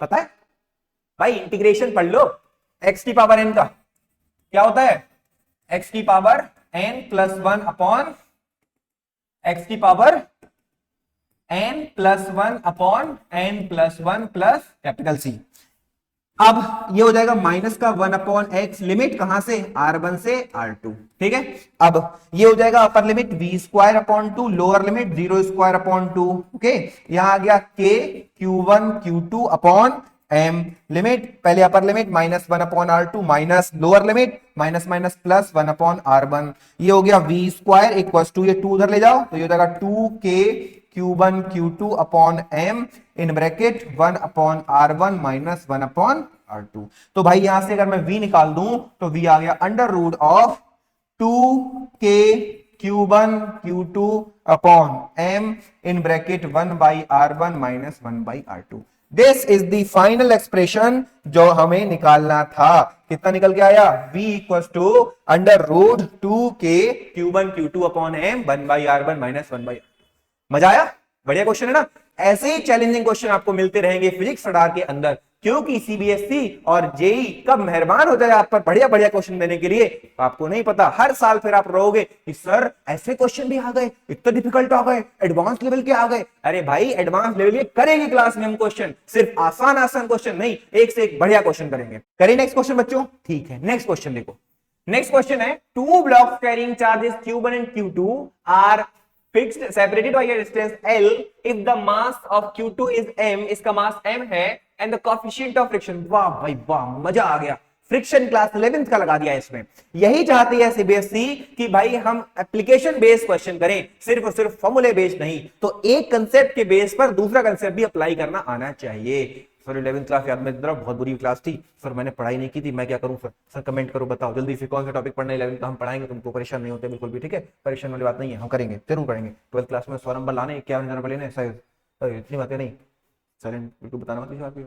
पता है भाई, इंटीग्रेशन पढ़ लो, x की पावर n का क्या होता है, x की power n plus 1 upon x की power n plus 1 upon n plus 1 plus capital C। अब ये हो जाएगा माइनस का 1 अपॉन एक्स, लिमिट कहां से, r1 से r2, ठीक है। अब ये हो जाएगा upper limit v square upon 2, lower limit 0 square upon 2, okay. यहां आ गया k q1 q2 upon m, limit पहले upper limit -1 upon r2 minus lower limit minus minus plus 1 upon r1। ये हो गया v स्क्वायर इक्वल टू, ये 2 उधर ले जाओ तो ये हो जाएगा 2k q1 q2 upon m in bracket 1 upon r1 minus 1 upon r2। तो भाई यहां से अगर मैं v निकाल दूं तो v आ गया under root of 2k q1 q2 upon m in bracket 1 by r1 minus 1 by r2। This is the final expression जो हमें निकालना था। कितना निकल के आया, v equal to under root 2k q1 q2 upon m 1 by r1 minus 1 by. मजा आया, बढ़िया क्वेश्चन है ना। ऐसे ही चैलेंजिंग क्वेश्चन आपको मिलते रहेंगे फिजिक्स रडार के अंदर, क्योंकि सीबीएसई और जेई कब मेहरबान हो जाए आप पर बढ़िया बढ़िया क्वेश्चन देने के लिए, तो आपको नहीं पता। हर साल फिर आप रहोगे कि सर ऐसे क्वेश्चन भी आ गए, इतना डिफिकल्ट आ गए, एडवांस लेवल के आ गए। अरे भाई एडवांस लेवल के करेंगे क्लास में हम क्वेश्चन, सिर्फ आसान आसान क्वेश्चन नहीं, एक से एक बढ़िया क्वेश्चन करेंगे। करिए नेक्स्ट क्वेश्चन बच्चों, ठीक है। नेक्स्ट क्वेश्चन देखो, नेक्स्ट क्वेश्चन है, two blocks carrying charges Q1 and Q2 are fixed separated by a distance L if the mass of Q2 is m, इसका मास m है, and the coefficient of friction। वाह भाई वाह, मजा आ गया, friction class 11th का लगा दिया इसमें। यही चाहती है सीबीएसई कि भाई हम एप्लीकेशन बेस्ड क्वेश्चन करें, सिर्फ और सिर्फ फॉर्मूले बेस्ड नहीं। तो एक कंसेप्ट के बेस पर दूसरा कंसेप्ट भी अप्लाई करना आना चाहिए। सर 11th क्लास याद में बहुत बुरी क्लास थी सर, मैंने पढ़ाई नहीं की थी, मैं क्या करूं सर कमेंट करो, बताओ जल्दी से कौन सा टॉपिक पढ़ना है 11th का, हम पढ़ाएंगे, तुमको परेशान नहीं होते बिल्कुल भी, ठीक है, परेशान वाली बात नहीं है, हम करेंगे, जरूर करेंगे। 12th क्लास में 100 नंबर लाने, 51 नंबर लेने, सर इतनी बातें नहीं, सर बिल्कुल बताना मत,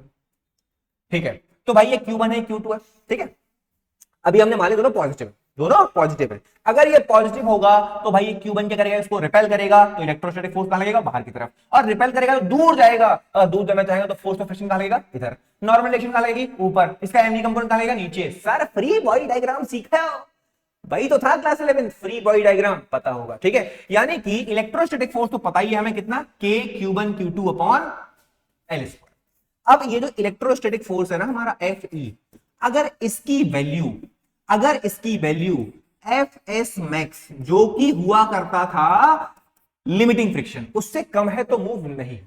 ठीक है। तो भाई ये Q1 है Q2 है, ठीक है। अभी हमने माने दोनों पॉजिटिव, दोनों पॉजिटिव है। अगर ये पॉजिटिव होगा तो भाई ये Q1 क्या करेगा, इसको रिपेल करेगा, तो इलेक्ट्रोस्टैटिक फोर्स कहां लगेगा, बाहर की तरफ, और रिपेल करेगा तो दूर जाएगा, दूर जाना चाहेगा तो फोर्स ऑफ फ्रिक्शन कहां लगेगा, इधर। नॉर्मल डायरेक्शन कहां लगेगी, ऊपर। इसका एमजी कंपोनेंट कहां लगेगा, नीचे। सर फ्री बॉडी डायग्राम सीखा हो, भाई तो था क्लास 11 फ्री बॉडी डायग्राम पता होगा, ठीक है। यानी कि इलेक्ट्रोस्टैटिक फोर्स तो पता ही है हमें कितना, K Q1 Q2 upon L square. अब ये जो इलेक्ट्रोस्टैटिक फोर्स है ना हमारा Fe, अगर इसकी वैल्यू Fs मैक्स जो कि हुआ करता था लिमिटिंग फ्रिक्शन, उससे कम है तो मूव नहीं,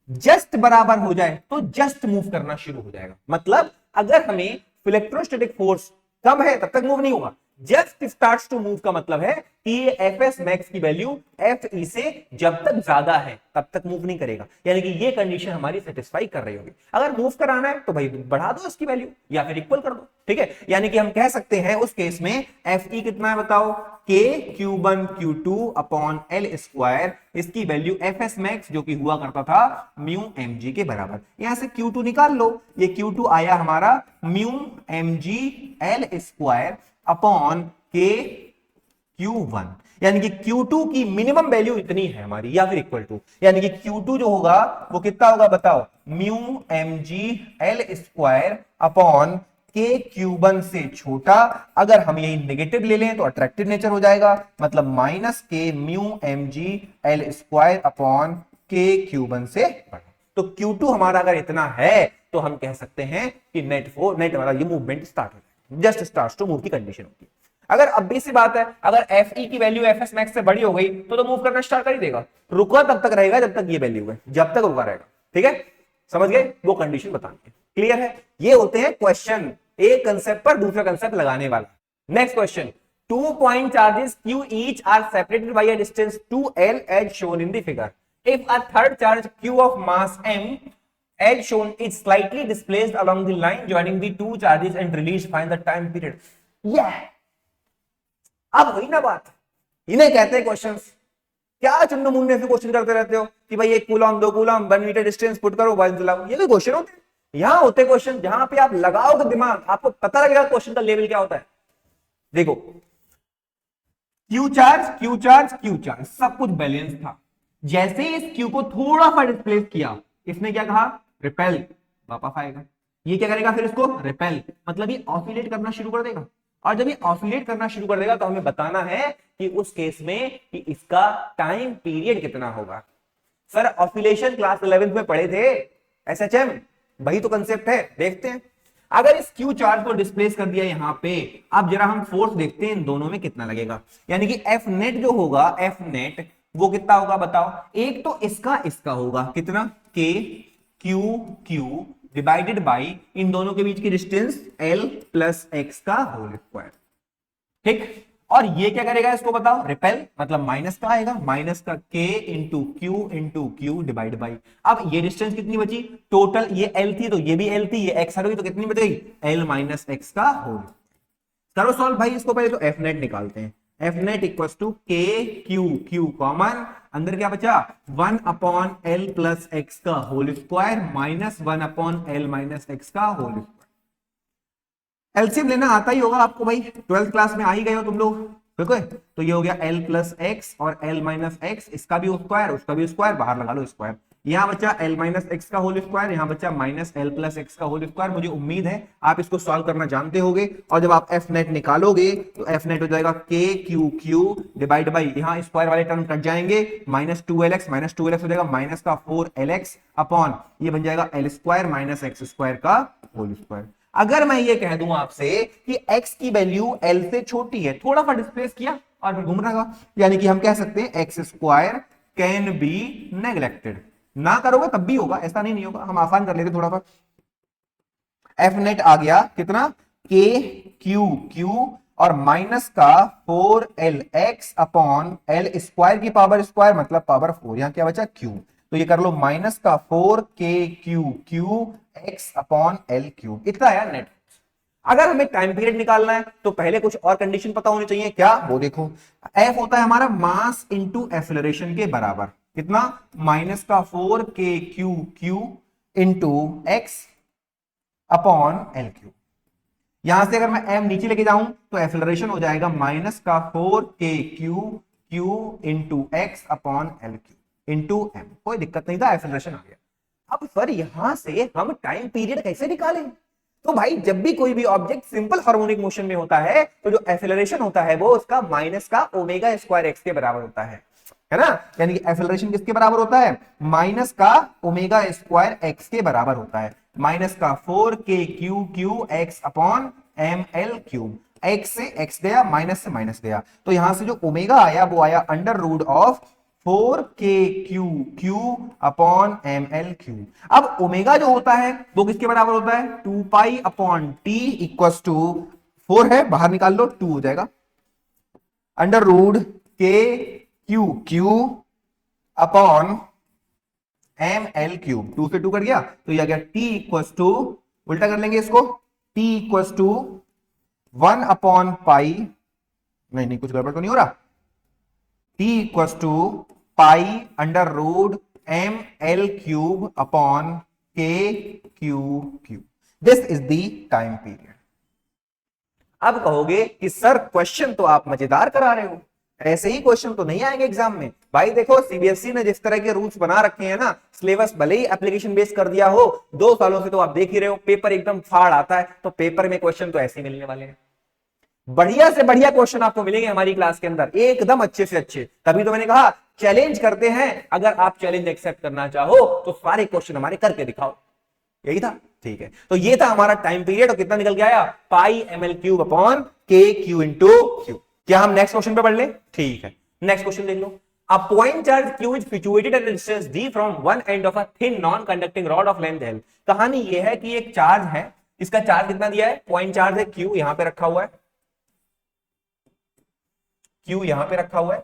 जस्ट बराबर हो जाए तो जस्ट मूव करना शुरू हो जाएगा। मतलब अगर हमें इलेक्ट्रोस्टैटिक फोर्स कम है तब तक मूव नहीं होगा, जस्ट स्टार्ट्स टू मूव का मतलब है कि ये Fs मैक्स की वैल्यू Fe से जब तक ज्यादा है तब तक मूव नहीं करेगा, यानी कि ये कंडीशन हमारी सेटिस्फाई कर रही होगी। अगर मूव कराना है तो भाई बढ़ा दो इसकी वैल्यू या फिर इक्वल कर दो, ठीक है। यानी कि हम कह सकते हैं उस केस में Fe कितना है बताओ, K Q1 Q2 upon L square, इसकी वैल्यू Fs मैक्स जो कि हुआ करता था म्यू mg के बराबर। यहां से Q2 निकाल लो, ये Q2 आया हमारा mu mg L square upon K Q1, यानी कि Q2 की मिनिमम वैल्यू इतनी है हमारी, या फिर इक्वल टू, यानी कि Q2 जो होगा वो कितना होगा बताओ, mu mg L square upon K Q1 से छोटा। अगर हम यही नेगेटिव ले लें तो अट्रैक्टिव नेचर हो जाएगा, मतलब minus K mu mg L square upon K Q1 से बड़ा। तो Q2 हमारा अगर इतना है तो हम कह सकते हैं कि नेट हमारा ये मूवमेंट स्टार्ट हो जाए, जस्ट स्टार्ट टू मूव की कंडीशन होती है। अगर अब भी सी बात है, अगर Fe की वैल्यू Fs मैक्स से बड़ी हो गई तो मूव करना स्टार्ट कर ही देगा, रुका तब तक रहेगा जब तक ये वैल्यू है, जब तक रुका रहेगा, ठीक है, समझ गए, वो कंडीशन बतानी है। क्लियर है, ये होते हैं क्वेश्चन, एक कंसेप्ट पर दूसरा कंसेप्ट लगाने वाला। Next question, 2 point charges Q each are separated by a distance 2L as shown in the figure। If a third charge q of mass m as shown is slightly displaced along the line joining the two charges and released, find the time period. Yeah. अब हुई ना बात, इन्हें कहते हैं questions. क्या चुन्नू मुन्ने से क्वेश्चन करते रहते हो कि भाई 1 coulomb 2 coulomb 1 metre distance put करो मोबाइल चलाओ, ये भी क्वेश्चन होते हैं। यहां होते क्वेश्चन जहां पे आप लगाओगे दिमाग, आपको पता लगेगा क्वेश्चन का लेवल क्या होता है। देखो Q charge Q charge Q charge सब कुछ बैलेंस था, जैसे ही इस क्यू को थोड़ा सा डिस्प्लेस किया, इसने क्या कहा, रिपेल, वापस आएगा। ये क्या करेगा फिर, इसको रिपेल, मतलब ये ऑसिलेट करना शुरू कर देगा। और जब ये ऑसिलेट करना शुरू कर देगा तो हमें बताना है कि उस केस में कि इसका टाइम पीरियड कितना होगा। सर ऑसिलेशन क्लास 11th में पढ़े थे, एसएचएम, वही तो कंसेप्ट है। देखते हैं, अगर इस क्यू चार्ज को डिस्प्लेस कर दिया यहां पे, अब जरा हम फोर्स देखते हैं इन दोनों में कितना लगेगा। यानी कि एफ नेट जो होगा, एफ नेट वो कितना होगा बताओ। एक तो इसका होगा कितना, के क्यू क्यू डिवाइडेड बाई इन दोनों के बीच की डिस्टेंस एल प्लस एक्स का होल स्क्वायर, ठीक। और ये क्या करेगा, इसको बताओ, रिपेल, मतलब माइनस का आएगा, माइनस का के इंटू क्यू डिवाइड बाई। अब ये डिस्टेंस कितनी बची टोटल, ये एल थी तो ये भी एल थी, ये एक्स आ गई तो कितनी बच गई, एल माइनस एक्स का होल। करो सॉल्व भाई इसको, पहले तो एफ नेट निकालते हैं। F net equal to K Q Q common, अंदर क्या बचा 1 अपॉन एल प्लस एक्स का whole square minus 1 upon L minus X का होल स्क्वायर। एलसीएम लेना आता ही होगा आपको भाई, 12th क्लास में आ ही गए हो तुम लोग, ठीक है। तो ये हो गया एल प्लस एक्स और एल माइनस एक्स, इसका भी स्क्वायर उसका भी स्क्वायर, बाहर लगा लो स्क्वायर। यहां बचा एल माइनस एक्स का होल स्क्वायर, यहां बचा माइनस एल प्लस एक्स का होल स्क्वायर। मुझे उम्मीद है आप इसको सॉल्व करना जानते होगे। और जब आप एफ नेट निकालोगे तो एफ नेट हो जाएगा के क्यू क्यू डिवाइड बाई, यहां स्क्वायर वाले टर्म कट जाएंगे, माइनस टू एल एक्स हो जाएगा माइनस का 4lx अपॉन ये बन जाएगा L square minus x square का होल स्क्वायर। अगर मैं ये कह दूं आपसे कि x की वैल्यू l से छोटी है, थोड़ा सा डिस्प्लेस किया और फिर घूम रहा, यानी कि हम कह सकते हैं x square can be neglected. ना करोगे तब भी होगा, ऐसा नहीं होगा, हम आसान कर लेते थोड़ा सा। एफ नेट आ गया कितना, के क्यू क्यू और माइनस का 4lx अपॉन एल स्क्वायर की पावर स्क्वायर मतलब पावर 4, यहां क्या बचा क्यू, तो ये कर लो माइनस का 4k Q Q X upon L cube, इतना आया नेट। अगर हमें टाइम पीरियड निकालना है तो पहले कुछ और कंडीशन पता होनी चाहिए, क्या, वो देखो। एफ होता है हमारा मास इंटू एक्सेलरेशन के बराबर, कितना, माइनस का 4k Q Q into X upon L cube. यहां से अगर मैं एम नीचे लेके जाऊं तो एक्सेलरेशन हो जाएगा माइनस का 4k Q Q into X upon L cube into M, कोई दिक्कत नहीं था, एक्सेलरेशन आ गया। अब सर यहां से हम टाइम पीरियड कैसे निकालें, तो भाई जब भी कोई भी ऑब्जेक्ट सिंपल हार्मोनिक मोशन में होता है तो जो एक्सेलरेशन होता है वो उसका माइनस का ओमेगा स्क्वायर एक्स के बराबर होता है ना। यानी कि एक्सेलरेशन किसके बराबर होता है, माइनस का ओमेगा स्क्वायर एक्स के बराबर होता है, माइनस का 4k Q Q X upon M L cube. X से एक्स गया, माइनस से माइनस गया, तो यहां से जो ओमेगा आया वो आया under root of 4k Q Q upon M L Q. अब ओमेगा जो होता है वो किसके बराबर होता है, 2 pi upon T equal to 4 है, बाहर निकाल लो 2 हो जाएगा, under root K Q Q upon M L cube, 2 से 2 कट गया तो यह आ गया टी इक्वल टू, उल्टा कर लेंगे इसको, t equal to 1 upon pi, नहीं कुछ गड़बड़ तो नहीं हो रहा, t equals to pi under root m L cube upon k q cube. This is the time period. अब कहोगे कि सर क्वेश्चन तो आप मजेदार करा रहे हो, ऐसे ही क्वेश्चन तो नहीं आएंगे एग्जाम में। भाई देखो सीबीएसई ने जिस तरह के रूल्स बना रखे हैं ना, सिलेबस भले ही एप्लीकेशन बेस्ड कर दिया हो, 2 सालों से तो आप देख ही रहे हो पेपर एकदम फाड़ आता है, तो पेपर में क्वेश्चन तो ऐसे ही मिलने वाले हैं। बढ़िया से बढ़िया क्वेश्चन आपको मिलेंगे हमारी क्लास के अंदर, एकदम अच्छे से अच्छे। तभी तो मैंने कहा चैलेंज करते हैं, अगर आप चैलेंज एक्सेप्ट करना चाहो तो सारे क्वेश्चन हमारे करके दिखाओ, यही था, ठीक है। तो ये था हमारा टाइम पीरियड, और कितना निकल के आया, पाई M L cube upon k Q into Q. क्या हम नेक्स्ट क्वेश्चन पे पढ़ ले, ठीक है। नेक्स्ट क्वेश्चन देख लो। A point charge Q is situated at a distance d from one end of a thin non-conducting rod of length L। कहानी ये है कि एक चार्ज है, इसका चार्ज कितना दिया है, पॉइंट चार्ज है Q, यहां पे रखा हुआ है, Q यहां पे रखा हुआ है।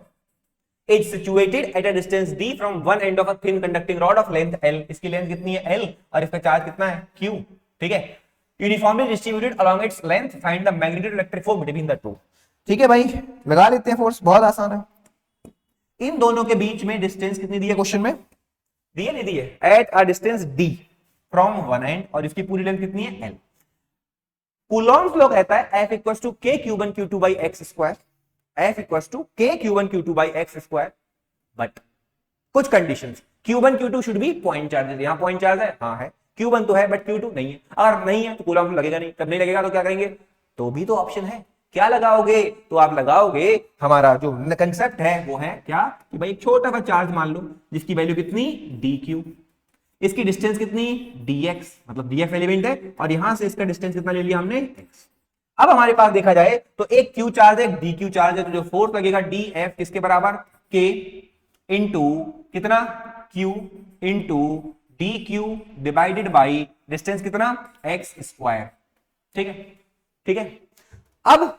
Is situated at a distance d from one end of a thin conducting rod of length l। इसकी लेंथ कितनी है l और इसका चार्ज कितना है q। ठीक है, uniformly distributed along its length, find the magnitude electric force between the two. ठीक है भाई, लगा लेते हैं फोर्स, बहुत आसान है। इन दोनों के बीच में डिस्टेंस कितनी दी है क्वेश्चन में, दी है नहीं दी है, at a distance d from one and, और इसकी पूरी लेंथ कितनी है l। कूलॉम्स लॉ कहता है F equal to k Q1 Q2 by x square, F equal to k Q1 Q2 by x square, but कुछ conditions, Q1 Q2 should be point charges. यहां point charge है, हाँ है, Q1 तो है but Q2 नहीं है। अगर नहीं है तो कूलॉम्स लगेगा नहीं, तब नहीं लगेगा तो क्या करेंगे, तो भी तो ऑप्शन है, क्या लगाओगे, तो आप लगाओगे हमारा जो कंसेप्ट है वो है क्या कि भाई एक छोटा सा चार्ज मान लो जिसकी वैल्यू कितनी dq, इसकी डिस्टेंस कितनी dx, मतलब df एलिमेंट है, और यहां से इसका डिस्टेंस कितना ले लिया हमने x। अब हमारे पास देखा जाए तो एक q चार्ज है, dq चार्ज है, तो जो फोर्स लगेगा df किसके बराबर, k इंटू कितना q into dq divided by distance कितना x स्क्वायर। ठीक है, ठीक है। अब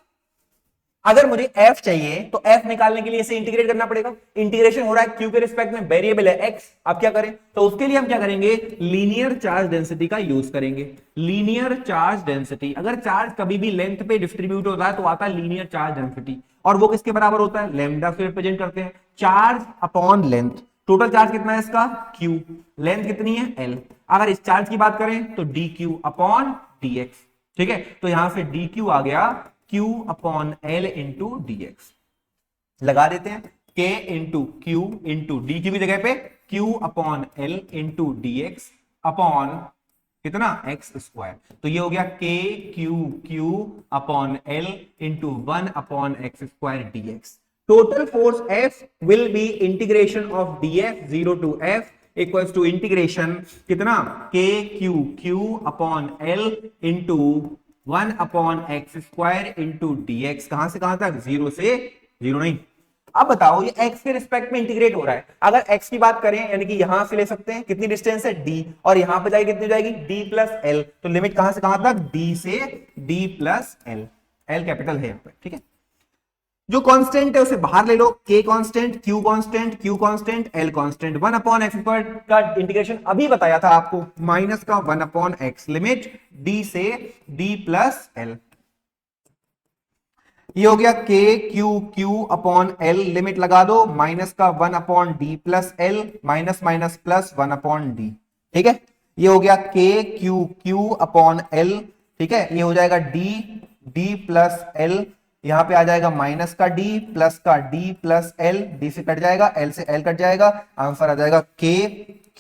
अगर मुझे f चाहिए तो f निकालने के लिए इसे इंटीग्रेट करना पड़ेगा। इंटीग्रेशन हो रहा है q के रिस्पेक्ट में, वेरिएबल है x। अब क्या करें, तो उसके लिए हम क्या करेंगे, लीनियर चार्ज डेंसिटी का यूज करेंगे। लीनियर चार्ज डेंसिटी, अगर चार्ज कभी भी लेंथ पे डिस्ट्रीब्यूट होता है तो आता है लीनियर चार्ज डेंसिटी, और वो किसके बराबर होता है, लैम्डा से रिप्रेजेंट करते हैं, charge upon length. Total charge कितना है इसका q, लेंथ कितनी है l। अगर इस चार्ज की बात करें तो dq अपॉन dx। ठीक है, तो यहां से dq आ गया q upon L into dx। लगा देते हैं k into Q into D की जगह पे q upon L into dx upon कितना x स्क्वायर। तो ये हो गया k q upon L into 1 upon X square dx। Total force F will be integration of df 0 to f equals to integration कितना k q upon L into 1 upon X square into dx। कहां से कहां तक, 0 से 0 नहीं। अब बताओ ये x के रिस्पेक्ट में इंटीग्रेट हो रहा है, अगर x की बात करें यानी कि यहां से ले सकते हैं, कितनी डिस्टेंस है d, और यहां पे जाएगी कितनी हो जाएगी d प्लस एल, तो लिमिट कहां से कहां तक, d से d plus L, L capital है यहां पे। ठीक है, जो कांस्टेंट है उसे बाहर ले लो, k constant, q constant, q constant, l constant. 1 upon X square का इंटीग्रेशन अभी बताया था आपको, माइनस का 1 अपॉन एक्स, लिमिट d से d प्लस एल। ये हो गया k q upon L, limit लगा दो, माइनस का 1 upon d plus L, minus minus plus 1 upon d। ठीक है, ये हो गया k q अपॉन एल। ठीक है, ये हो जाएगा d प्लस एल, यहां पे आ जाएगा माइनस का d प्लस का d प्लस एल, d से कट जाएगा, l से l कट जाएगा, आंसर आ जाएगा k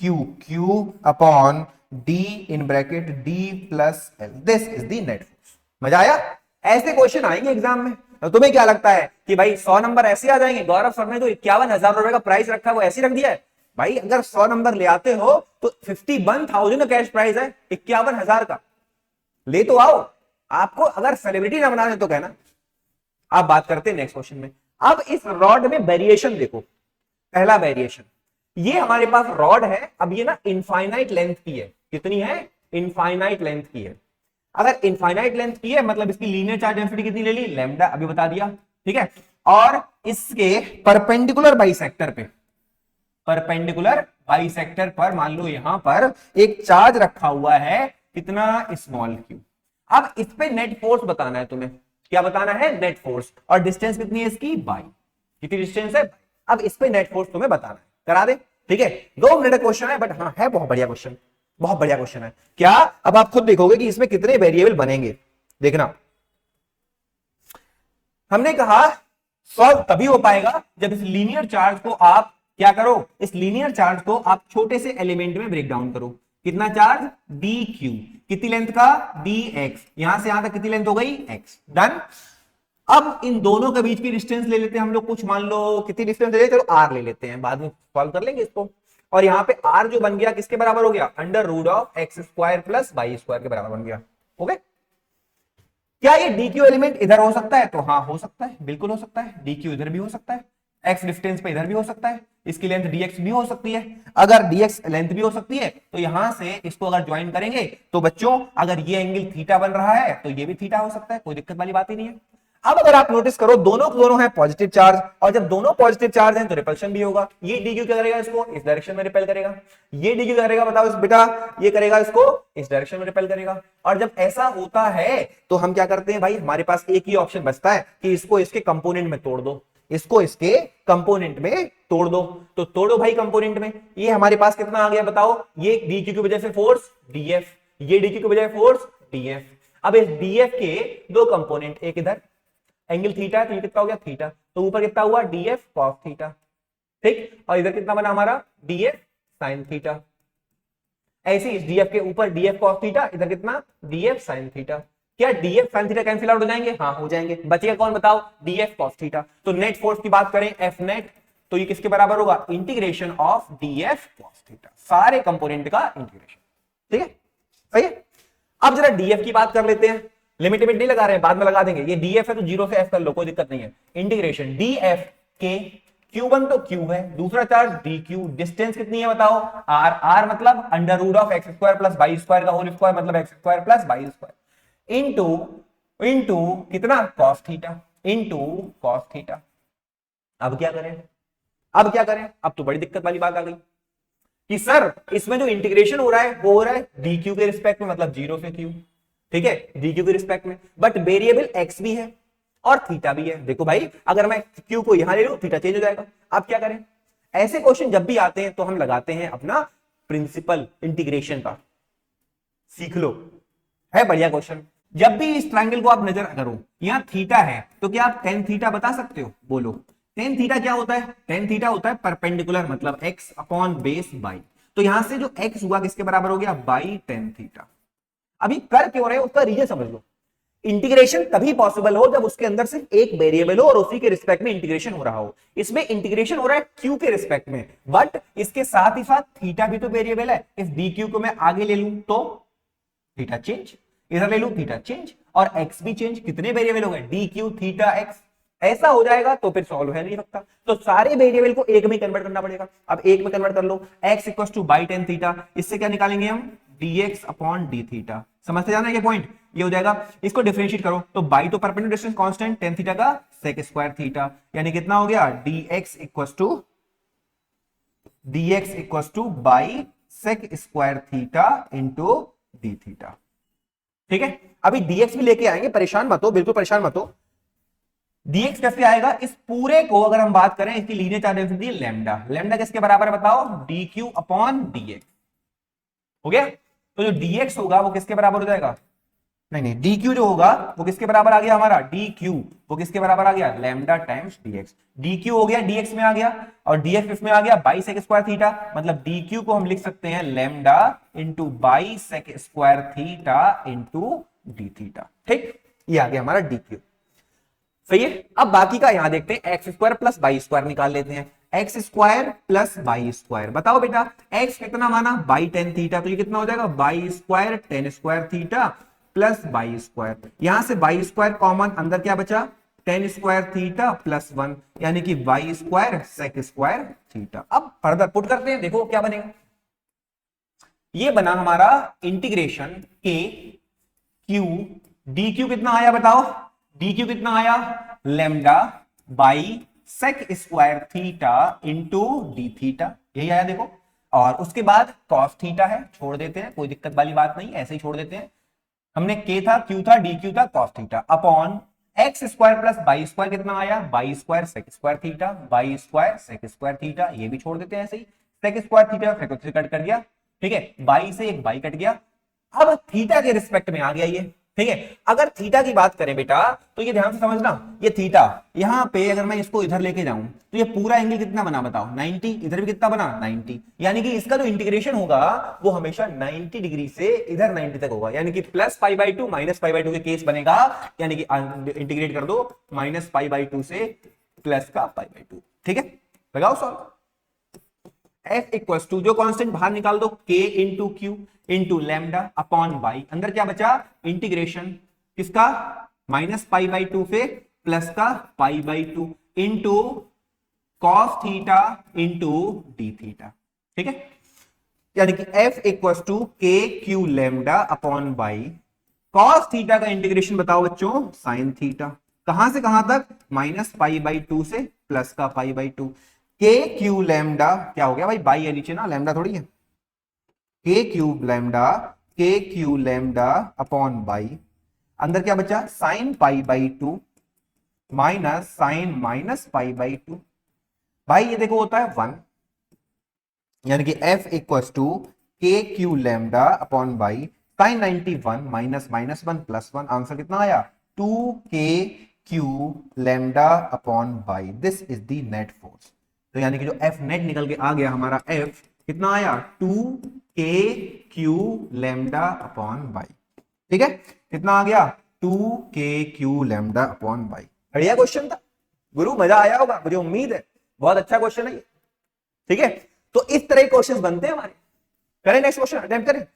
q upon d in bracket d plus L. This is the net force. मजा आया? ऐसे क्वेश्चन आएंगे एग्जाम में। तो तुम्हें क्या लगता है कि भाई 100 नंबर ऐसे आ जाएंगे? गौरव सर ने तो 51,000 रुपए का प्राइस रखा है, वो ऐसे रख दिया है। भाई अगर 100 नंबर ले आते हो तो 51,000 कैश प्राइस है, 51,000 का ले तो आओ। आपको अगर सेलिब्रिटी ना बना दे तो कहना। आप बात करते हैं नेक्स्ट क्वेश्चन में। अब इस रॉड में वेरिएशन देखो, पहला वेरिएशन, ये हमारे पास रॉड है, अब ये ना इनफाइनाइट लेंथ की है। कितनी है? इनफाइनाइट लेंथ की है। अगर इनफाइनाइट लेंथ की है मतलब इसकी लीनियर चार्ज डेंसिटी कितनी ले ली, लैम्डा, अभी बता दिया। ठीक है, और इसके परपेंडिकुलर बाइसेक्टर पे, परपेंडिकुलर बाइसेक्टर पर मान लो यहां पर एक चार्ज रखा हुआ है, कितना, स्मॉल q। अब इस पे नेट फोर्स बताना है तुम्हें। क्या बताना है? Net force. और डिस्टेंस कितनी है इसकी, बाई। कितनी डिस्टेंस है? अब इस पे नेट फोर्स तुम्हें बताना है। करा दे? ठीक है, 2 मिनट का क्वेश्चन है, बट हाँ है बहुत बढ़िया क्वेश्चन, बहुत बढ़िया क्वेश्चन है। क्या? अब आप खुद देखोगे कि इसमें कितने वेरिएबल बनेंगे। देखना, हमने कहा सॉल्व तभी हो पाएगा जब इस लीनियर चार्ज को आप क्या करो, इस लीनियर चार्ज को आप छोटे से एलिमेंट में ब्रेक डाउन करो। कितना चार्ज? dq, कितनी लेंथ का, dx, यहां से यहां तक कितनी लेंथ हो गई, x। डन। अब इन दोनों के बीच की डिस्टेंस ले लेते हैं हम लोग, कुछ मान लो कितनी डिस्टेंस ले लेते हैं, चलो r ले लेते हैं, बाद में सॉल्व कर लेंगे इसको। और यहां पे r जो बन गया किसके बराबर हो गया, under root of x square plus Y square के बराबर बन गया। ओके, क्या ये dq एलिमेंट इधर हो सकता है? तो हाँ हो सकता है, बिल्कुल हो सकता है। dq इधर भी हो सकता है, x डिस्टेंस पे इधर भी हो सकता है, इसकी लेंथ dx भी हो सकती है। अगर dx लेंथ भी हो सकती है तो यहां से इसको अगर ज्वाइन करेंगे तो बच्चों अगर ये एंगल थीटा बन रहा है तो ये भी थीटा हो सकता है, कोई दिक्कत वाली बात ही नहीं है। अब अगर आप नोटिस करो दोनों है पॉजिटिव चार्ज, और जब दोनों पॉजिटिव चार्ज हैं तो रिपल्शन भी होगा। ये डी क्यू क्या करेगा, इसको इस डायरेक्शन में रिपेल करेगा। ये डी क्यू क्या करेगा बताओ इस बेटा, ये करेगा इसको इस डायरेक्शन में रिपेल करेगा। और जब ऐसा होता है तो हम क्या करते हैं भाई, हमारे पास एक ही ऑप्शन बचता है कि इसको इसके कंपोनेंट में तोड़ दो, इसको इसके कंपोनेंट में तोड़ दो। तो तोड़ो भाई कंपोनेंट में। ये हमारे पास कितना आ गया बताओ, ये डी क्यू की वजह से फोर्स डीएफ, ये डी क्यू की वजह से फोर्स डीएफ। अब इस डीएफ के दो कंपोनेंट, एक इधर एंगल थीटा, तो ये कितना हो गया थीटा, तो ऊपर कितना हुआ डीएफ कॉस थीटा, ठीक, और इधर कितना बना हमारा डीएफ साइन थीटा। ऐसे इस डीएफ के ऊपर डीएफ कॉस थीटा, इधर कितना डीएफ साइन थीटा। क्या DF sine theta cancel out हो जाएंगे, हाँ हो जाएंगे, बचेगा कौन बताओ डीएफ कॉस थीटा। तो नेट फोर्स की बात करें एफ नेट, तो ये किसके बराबर होगा, integration of DF cos theta, सारे कंपोनेंट का इंटीग्रेशन, ठीक है सही है। अब जरा डीएफ की बात कर लेते हैं, लिमिट नहीं लगा रहे हैं, बाद में लगा देंगे। ये डीएफ है तो जीरो से एफ कर लो, कोई दिक्कत नहीं है। इंटीग्रेशन डीएफ के Q1 तो Q है, दूसरा चार्ज DQ, डिस्टेंस कितनी है बताओ R, R मतलब under root of x square plus Y square का होल स्क्वायर, मतलब x square plus Y square into कितना cos theta, into cos theta. अब क्या करें, अब तो बड़ी दिक्कत वाली बात आ गई कि सर इसमें जो इंटीग्रेशन हो रहा है वो हो रहा है DQ के रिस्पेक्ट में, मतलब जीरो से Q, ठीक है, DQ के रिस्पेक्ट में, बट वेरिएबल x भी है और थीटा भी है। देखो भाई अगर मैं Q को यहां ले लूं थीटा चेंज हो जाएगा। अब क्या करें, ऐसे क्वेश्चन जब भी आते हैं तो हम लगाते हैं अपना प्रिंसिपल इंटीग्रेशन का, सीख लो, है बढ़िया क्वेश्चन। जब भी इस ट्रायंगल को आप नजर करो, यहां थीटा है तो क्या आप टेन थीटा बता सकते हो, बोलो टेन थीटा क्या होता है, टेन थीटा होता है परपेंडिकुलर, मतलब x अपॉन बेस बाई, तो यहां से जो x हुआ किसके बराबर हो गया बाई टेन थीटा। अभी कर क्यों रहे हो उसका रीजन समझ लो। इंटीग्रेशन तभी पॉसिबल हो जब उसके अंदर सिर्फ एक वेरिएबल हो और उसी के रिस्पेक्ट में इंटीग्रेशन हो रहा हो। इसमें इंटीग्रेशन हो रहा है Q के रिस्पेक्ट में, बट इसके साथ ही साथ थीटा भी तो वेरिएबल है। इस DQ को मैं आगे ले लूं तो थीटा चेंज, इधर ले लूं थीटा चेंज, और x भी चेंज, कितने वेरिएबल हो गए DQ थीटा x। ऐसा हो जाएगा तो फिर सॉल्व है नहीं सकता, तो सारे वेरिएबल को एक में कन्वर्ट करना पड़ेगा। अब एक में कन्वर्ट कर लो, x equal to by tan theta, इससे क्या निकालेंगे हम dx अपॉन डी थीटा। समझते जाना ये पॉइंट, ये हो जाएगा। इसको डिफरेंशिएट करो तो बाई तो perpendicular distance constant tan theta का सेक स्क्वायर थीटा, यानी कितना हो गया dx equal to by sec square theta into D theta, ठीक है। अभी dx भी लेके आएंगे, परेशान मत हो, बिल्कुल परेशान मत हो। dx कैसे आएगा, इस पूरे को अगर हम बात करें इसकी linear charge density lambda, lambda किसके बराबर है बताओ dq अपॉन dx, हो गया। तो जो dx होगा वो किसके बराबर हो जाएगा, नहीं dq जो होगा वो किसके बराबर आ गया हमारा dq, वो किसके बराबर आ गया लैम्डा टाइम्स dx। dq हो गया dx में आ गया और dx इसमें आ गया बाई सेक स्क्वायर थीटा, मतलब dq को हम लिख सकते हैं lambda into by sec square theta into D theta, ठीक, ये आ गया हमारा dq, सही है। अब बाकी का यहां देखते हैं, x square plus by square निकाल लेते हैं, x square plus by square, बताओ बेटा एक्स कितना माना बाई टेन थीटा, तो ये कितना हो जाएगा by square tan square theta plus by square, यहां से बाई स्क्वायर कॉमन, अंदर क्या बचा tan square theta plus one, यानी कि by square sec square theta. अब फर्दर पुट करते हैं, देखो क्या बनेगा, ये बना हमारा इंटीग्रेशन के क्यू डी क्यू कितना आया बताओ, DQ कितना आया lambda by sec square theta into D theta, यही आया देखो। और उसके बाद कॉस थीटा है, छोड़ देते हैं, कोई दिक्कत वाली बात नहीं, ऐसे ही छोड़ देते हैं। हमने के था क्यू था DQ था cos theta upon X square plus by square कितना आया by square sec square theta, by square sec square theta, ये भी छोड़ देते हैं ऐसे ही। सेक स्क्वायर थीटा सेक से कट कर गया, ठीक है, बाई से एक बाई कट गया। अब थीटा के रिस्पेक्ट में आ गया ये, ठीक है। अगर थीटा की बात करें बेटा तो ये ध्यान से समझना, ये थीटा यहां पे अगर मैं इसको इधर लेके जाऊं तो ये पूरा एंगल कितना बना बताओ 90, इधर भी कितना बना 90, यानी कि इसका जो इंटीग्रेशन होगा वो हमेशा 90 डिग्री से इधर 90 तक होगा, यानी कि plus pi by two minus pi by two के केस बनेगा, यानी कि इंटीग्रेट कर दो माइनस पाई बाई टू से प्लस का पाई बाई टू, ठीक है, लगाओ सॉल्व। f इक्वल टू जो कांस्टेंट बाहर निकाल दो k into Q into lambda upon by, अंदर क्या बचा इंटीग्रेशन किसका माइनस पाई बाई टू से प्लस का pi by two into cos theta into D theta, ठीक है, यानी कि f equal to K Q lambda upon by cos theta का इंटीग्रेशन बताओ बच्चों साइन थीटा, कहां से कहां तक, -π/2 से प्लस का π/2। के क्यू लैम्डा क्या हो गया भाई, बाई है नीचे ना, लैम्डा थोड़ी है, के क्यू लैम्डा अपॉन बाई, अंदर क्या बचा, साइन π/2 माइनस साइन -π/2। भाई ये देखो होता है 1, यानी कि f equals to K Q lambda upon by sine 91 minus -1 plus 1। Answer कितना आया, 2k Q lambda upon by. This is the net force. तो यानी कि जो f नेट निकल के आ गया हमारा, f कितना आया, 2k Q lambda upon by. ठीक है, कितना आ गया, 2k Q lambda upon by. बढ़िया क्वेश्चन था गुरु, मजा आया होगा मुझे उम्मीद है, बहुत अच्छा क्वेश्चन है ये। ठीक है, तो इस तरह के क्वेश्चन बनते हैं हमारे। करें नेक्स्ट क्वेश्चन, अटेम्प्ट करें।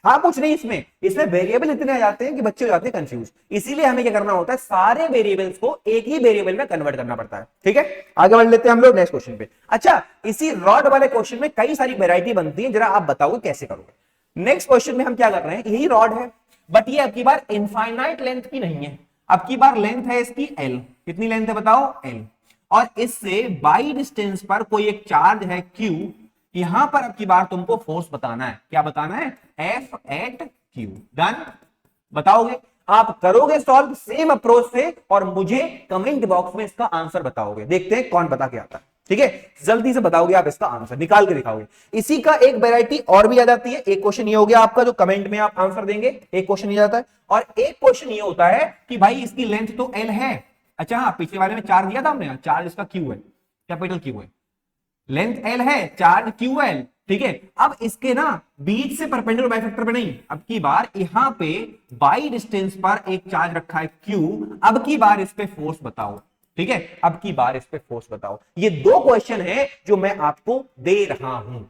हाँ कुछ नहीं, इसमें वेरिएबल इतने आ जाते हैं कि बच्चे हो जाते हैं कंफ्यूज, इसीलिए हमें क्या करना होता है, सारे वेरिएबल्स को एक ही वेरिएबल में कन्वर्ट करना पड़ता है। ठीक है, आगे बढ़ लेते हैं हम लोग नेक्स्ट क्वेश्चन पे। अच्छा, इसी रॉड वाले क्वेश्चन में कई सारी वेरायटी बनती है, जरा आप बताओगे कैसे करोगे। नेक्स्ट क्वेश्चन में हम क्या कर रहे हैं, यही रॉड है, बट ये अब की बार इनफाइनाइट लेंथ की नहीं है, अब की बार लेंथ है इसकी L। कितनी लेंथ है बताओ, L। और इससे बाई डिस्टेंस पर कोई एक चार्ज है Q। यहां पर अब की बार तुमको फोर्स बताना है, क्या बताना है, F एट Q। डन, बताओगे, आप करोगे सॉल्व सेम अप्रोच से और मुझे कमेंट बॉक्स में इसका आंसर बताओगे। देखते हैं कौन बता के आता है। ठीक है, जल्दी से बताओगे आप इसका आंसर, निकाल के दिखाओगे। इसी का एक वैरायटी और भी आ जाती है। एक क्वेश्चन ये हो गया आपका जो कमेंट में आप आंसर देंगे, एक क्वेश्चन ये जाता है, और एक क्वेश्चन ये होता है कि भाई इसकी लेंथ तो L है। अच्छा हाँ, पिछले वाले में चार्ज दिया था हमने, चार्ज इसका Q है, कैपिटल Q है, लेंथ L है, चार्ज QL। ठीक है, अब इसके ना बीच से परपेंडिकुलर बाइफैक्टर पे नहीं, अब की बार यहां पे बाई डिस्टेंस पर एक चार्ज रखा है Q। अब की बार इस पे फोर्स बताओ। ठीक है, अब की बार इस पे फोर्स बताओ। ये दो क्वेश्चन है जो मैं आपको दे रहा हूं,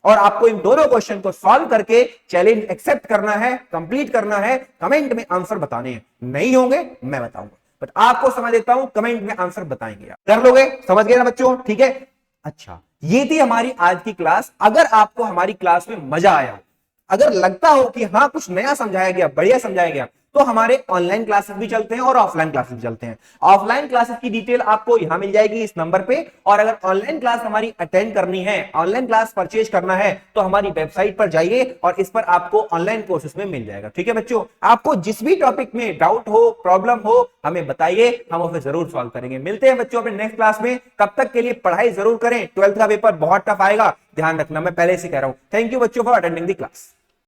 और आपको इन दोनों क्वेश्चन को सॉल्व करके चैलेंज एक्सेप्ट करना है, कंप्लीट करना है, कमेंट में आंसर बताने हैं। नहीं होंगे मैं बताऊंगा, बट आपको समझ देता हूं, कमेंट में आंसर बताएंगे आप। कर लोगे, समझ गए ना बच्चों। ठीक है, अच्छा ये थी हमारी आज की क्लास। अगर आपको हमारी क्लास में मजा आया, अगर लगता हो कि हाँ कुछ नया समझाया गया, बढ़िया समझाया गया, तो हमारे ऑनलाइन क्लासेस भी चलते हैं और ऑफलाइन क्लासेस भी चलते हैं। ऑफलाइन क्लासेस की डिटेल आपको यहां मिल जाएगी इस नंबर पे, और अगर ऑनलाइन क्लास हमारी अटेंड करनी है, ऑनलाइन क्लास परचेज करना है, तो हमारी वेबसाइट पर जाइए और इस पर आपको ऑनलाइन कोर्सेज में मिल जाएगा। ठीक है बच्चों, आपको जिस भी टॉपिक में डाउट हो, प्रॉब्लम हो, हमें बताइए, हम उसे जरूर सॉल्व करेंगे। मिलते हैं बच्चों अपने नेक्स्ट क्लास में, तब तक के लिए पढ़ाई जरूर करें। 12th का पेपर बहुत टफ आएगा, ध्यान रखना, मैं पहले से कह रहा हूं। थैंक यू बच्चों फॉर अटेंडिंग द क्लास।